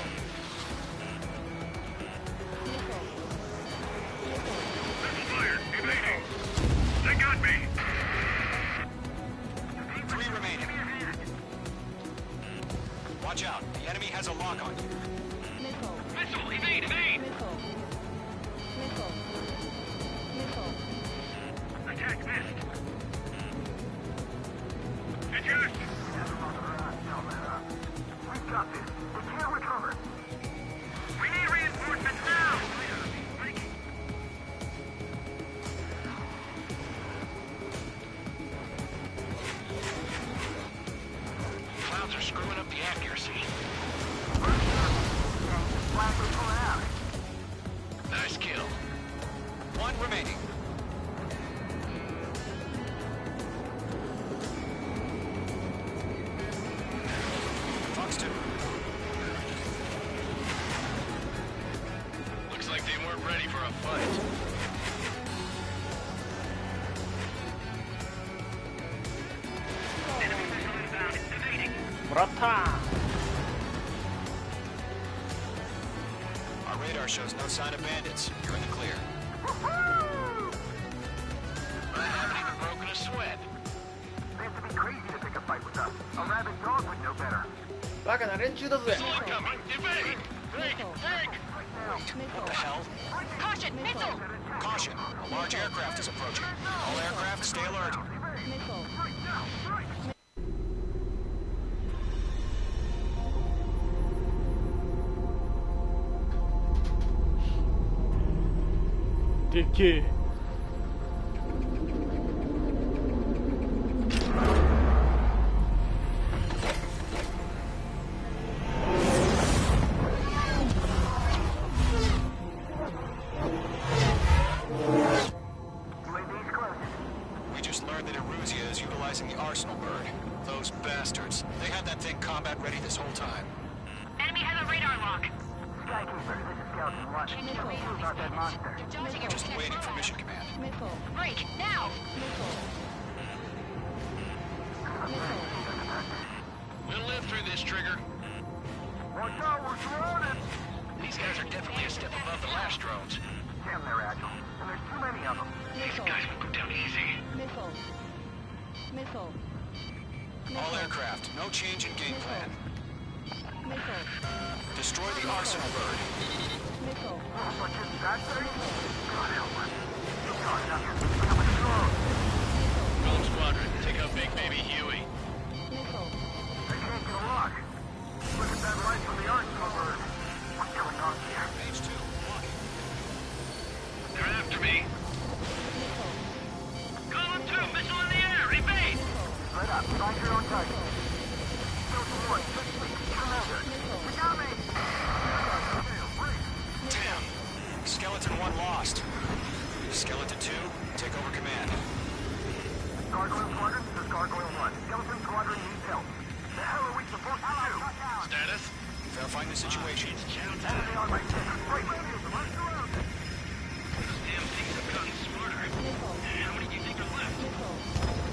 Missile fired. Evading. They got me. 3 remaining. Watch out. The enemy has a lock on you. Missile, evade, evade! Attack missed. Engaged. We've got this. We can't recover. We need reinforcements now. clouds are screwing up the accuracy. Nice kill. One remaining. Fox 2. Looks like they weren't ready for a fight. Brata! Our radar shows no sign of bandits. You're in the clear. I haven't even broken a sweat. They have to be crazy to pick a fight with us. A rabid dog would know better. バカな連中だぜ。 Incoming! Evade! Break! Break! What the hell? Caution, missile! Caution! A large aircraft is approaching. All aircraft, stay alert.でっけえ。We just learned that Eruzia is utilizing the Arsenal bird. Those bastards. They had that thing combat ready this whole time. Enemy has a radar lock. Skykeeper, this is Skeleton 1. Who about that monster? Just waiting for mission command. Break, now! We'll live through this, Trigger. Watch out, we're surrounded! These guys are definitely a step above the last drones. Damn, they're agile. And there's too many of them. These guys will go down easy. All aircraft, no change in game plan. Destroy the Arsenal bird. But just that thing? God help us. God, nothing. Look at the drone. Golem Squadron, take out Big Baby Huey. They can't get a lock. Look at that light from the Arsenal bird. What's going on here? Page 2, walking. They're after me. Golem 2, missile in the air, evade! Let up. Find your own target. Skeleton 1, 6 weeks. Commander. We got me! Damn. Skeleton 1 lost. Skeleton 2, take over command. Gargoyle Squadron, this is Gargoyle 1. Skeleton Squadron needs help. The hell are we supposed to do? Status? Verifying the situation. Enemy on my 6. Break! I'm surrounded! Damn things have gotten smarter. How many do you think are left?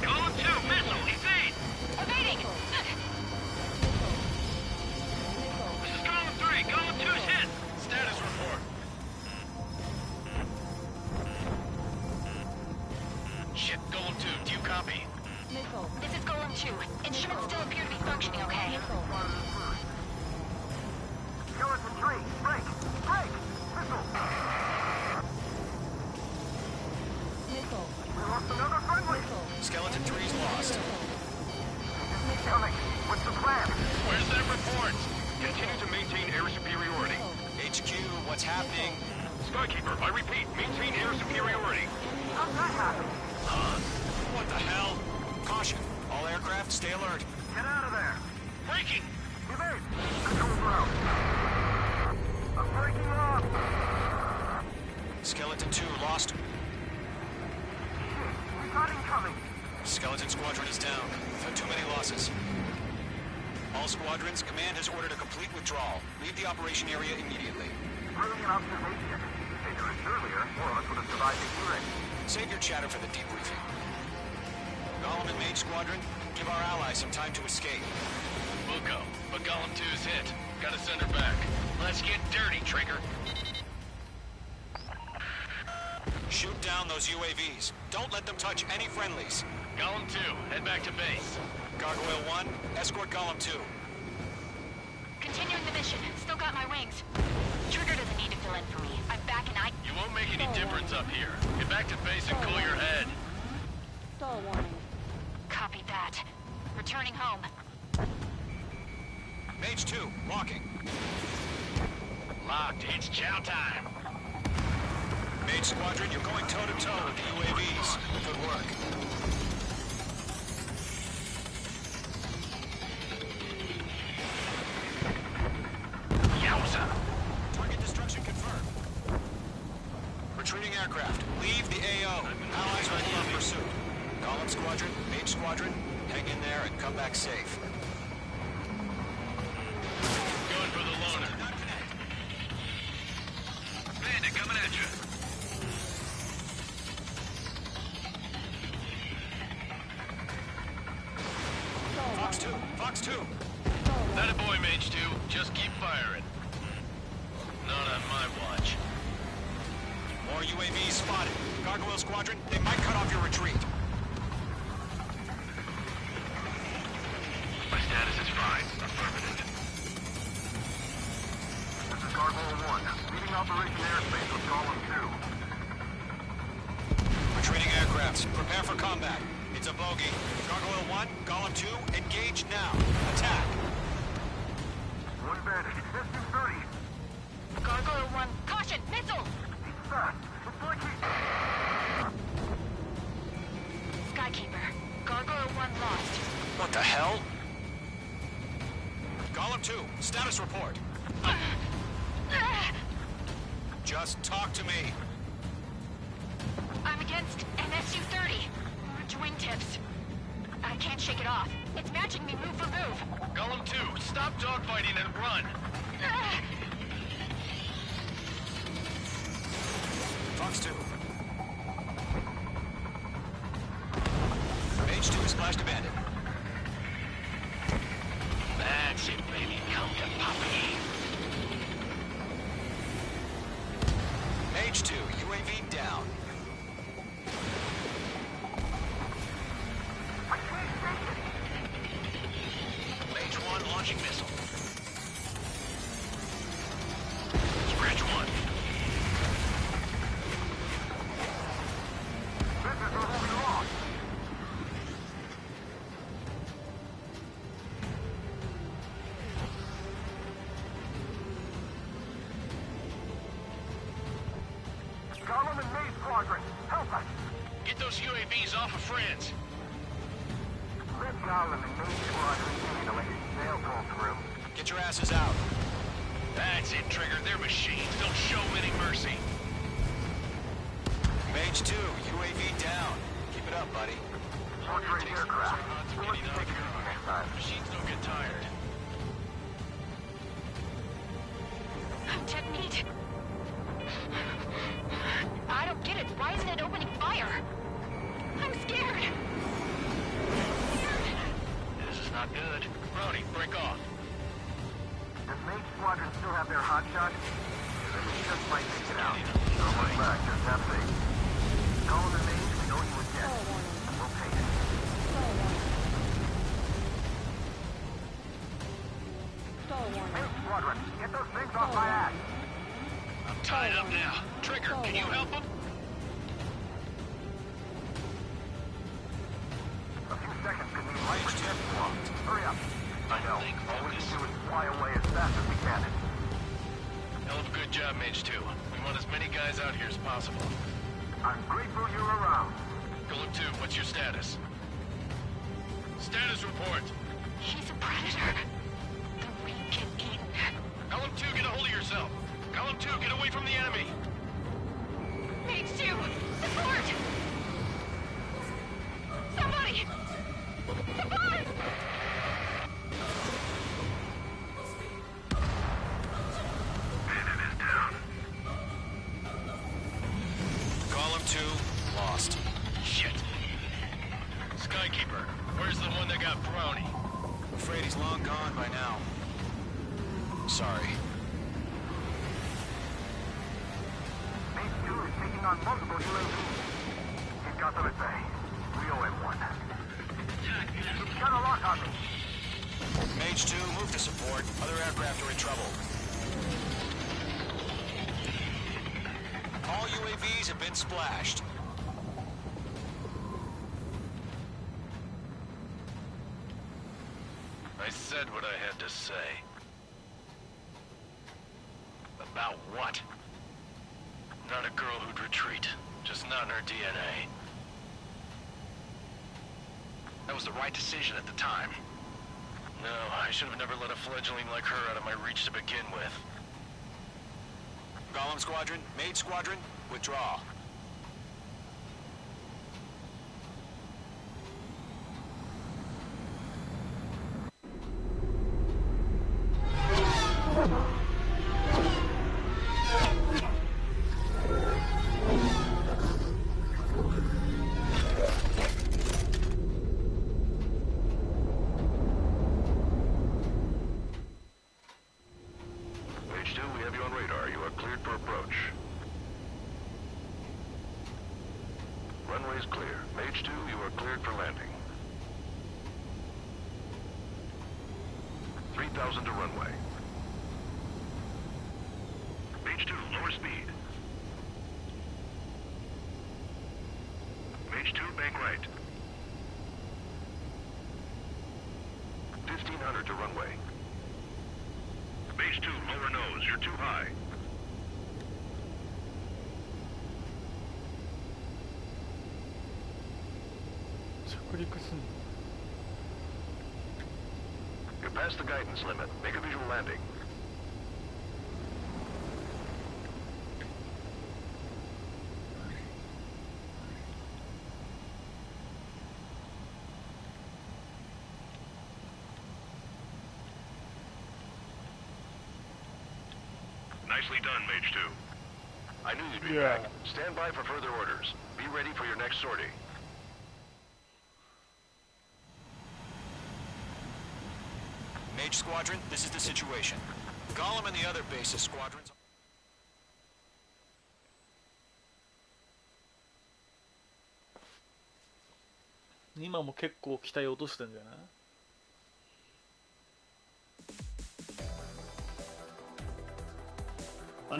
Golem 2, missile, evade! Evading! This is Golem 3, Golem 2's hit! Status report. Shit, Golem 2, do you copy? This is Golem 2. Instruments still appear to be functioning okay. Skeleton 3, break! Break! Missile! We lost another friendly! Skeleton 3's lost. Coming! What's the plan? Where's that report? Continue to maintain air superiority. HQ, what's happening? Skykeeper, I repeat, maintain air superiority. How's that happen? What the hell? Caution. All aircraft, stay alert. Get out of there! Breaking! Evade! Control ground! I'm breaking off! Skeleton 2 lost. Shit! We got incoming! Skeleton Squadron is down. For too many losses. All squadrons, command has ordered a complete withdrawal. Leave the operation area immediately. Brilliant observation. If they did it earlier, more of us would have survived the hearing. Save your chatter for the debriefing. Golem and Mage Squadron, give our allies some time to escape. We'll go, but Golem 2's hit. Gotta send her back. Let's get dirty, Trigger. Shoot down those UAVs. Don't let them touch any friendlies. Golem 2, head back to base. Gargoyle 1, escort Golem 2. Continuing the mission. Still got my wings. Trigger doesn't need to fill in for me. I'm back and I... You won't make any difference up here. Get back to base and cool your head. Stall warning. Copy that. Returning home. Mage 2, walking. Locked, it's chow time. Mage Squadron, you're going toe-to-toe with the UAVs. Good work. Golem Squadron, Mage Squadron, hang in there and come back safe. Going for the loner. Bandit coming at you. Fox 2, Fox 2. That a boy, Mage 2. Just keep firing. Not on my watch. More UAVs spotted. Gargoyle Squadron, they might cut off your retreat. My status is fine. Affirmative. This is Gargoyle 1. Leading Operation Airspace with Golem 2. Retreating aircrafts, prepare for combat. It's a bogey. Gargoyle 1, Golem 2, engage now. Attack. One bandit. Distance 30. Gargoyle 1, caution, missile! He's fast. It's like he's... Skykeeper, Gargoyle 1 lost. What the hell? Golem 2, status report. Just talk to me. I'm against an Su-30. Wingtips. I can't shake it off. It's matching me move for move. Golem 2, stop dogfighting and run. Fox 2. Mage 2 splashed abandoned. That's it, baby. Come to Poppy. Mage 2, UAV down. Mage 1 launching missile. Scratch 1. This is where we lost. Golem and Mage Squadron, help us! Get those UAVs off of friends. Let Golem and Mage Squadron to let your sail pull through. Get your asses out. That's it, Trigger. They're machines. Don't show any mercy. Mage 2, UAV down. Keep it up, buddy. Portrait aircraft. We'll let you take it easy next time. Machines don't get tired. Technique. I don't get it. Why isn't it opening fire? I'm scared. This is not good. Brody, break off. Does Mage Squadron still have their hotshot? Then we just might make it out. Don't look back, just have faith. Golem and Mage, we know you were dead. We'll pay it. Mage Squadron, get those things off my ass! I'm tied up now. Trigger, can you help him? A few seconds could mean life or death blocked. Hurry up. I know. All we can do is fly away as fast as we can. Hell of a good job, Mage 2. We want as many guys out here as possible. I'm grateful you're around. Golem 2, what's your status? Status report. He's a predator. The weak get eaten. Golem 2, get a hold of yourself. Golem 2, get away from the enemy. Mage 2, support! Somebody! Support! Bandit is down. Golem 2, lost. Shit. Skykeeper, where's the one that got Brownie? Afraid he's long gone by now. Sorry. Mage 2 is taking on multiple UAVs. He's got them at bay. We owe him one. He's got a lock on me. Mage 2, move to support. Other aircraft are in trouble. All UAVs have been splashed. I said what I had to say. About what? Not a girl who'd retreat. Just not in her DNA. That was the right decision at the time. No, I should have never let a fledgling like her out of my reach to begin with. Golem Squadron, Mage Squadron, withdraw. 2000 to runway. Mage 2, lower speed. Mage 2, bank right. 1500 to runway. Mage 2, lower nose, you're too high. You're past the guidance limit. Make a visual landing. Nicely done, Mage 2. I knew you'd be back. Stand by for further orders. Be ready for your next sortie. Mage Squadron, this is the situation. Gollum and the other bases squadrons... 今も結構機体落としてんじゃな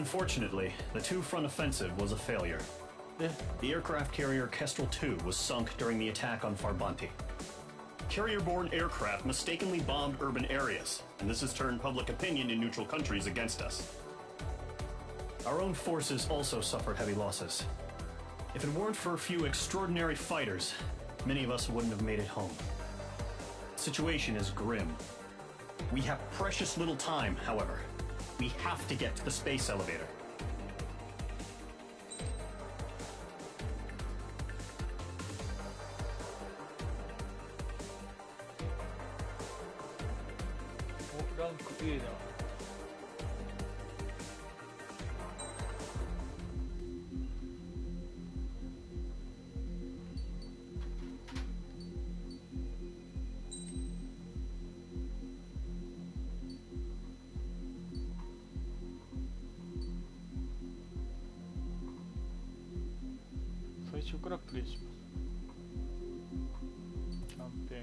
い？ Unfortunately, the two-front offensive was a failure. The aircraft carrier Kestrel 2 was sunk during the attack on Farbanti. Carrier-borne aircraft mistakenly bombed urban areas, and this has turned public opinion in neutral countries against us. Our own forces also suffered heavy losses. If it weren't for a few extraordinary fighters, many of us wouldn't have made it home. The situation is grim. We have precious little time, however. We have to get to the space elevator. Rank A だ。最初からプレイします。キャンペーン。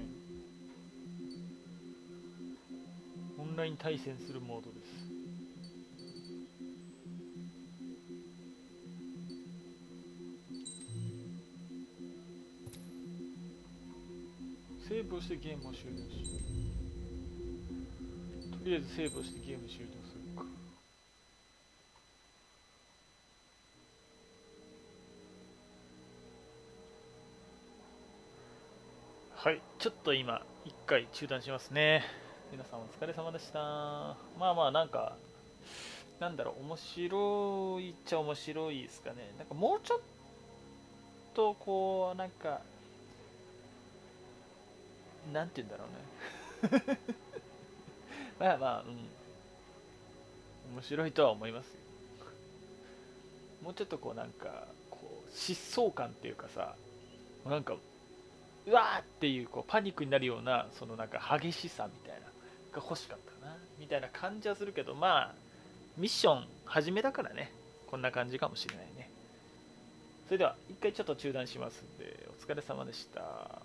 オンライン対戦するモードです。セーブをしてゲームを終了し、とりあえずセーブをしてゲーム終了するか。はい、ちょっと今一回中断しますね。皆さんお疲れ様でした。まあまあなんかなんだろう、面白いっちゃ面白いですかね。なんかもうちょっとこうなんかなんて言うんだろうね。まあまあ面白いとは思いますよ。もうちょっとこうなんかこう疾走感っていうかさ、なんかうわーっていう、こうパニックになるようなそのなんか激しさみたいなが欲しかったなみたいな感じはするけど、まあミッション始めだからね、こんな感じかもしれないね。それでは一回ちょっと中断しますんで、お疲れ様でした。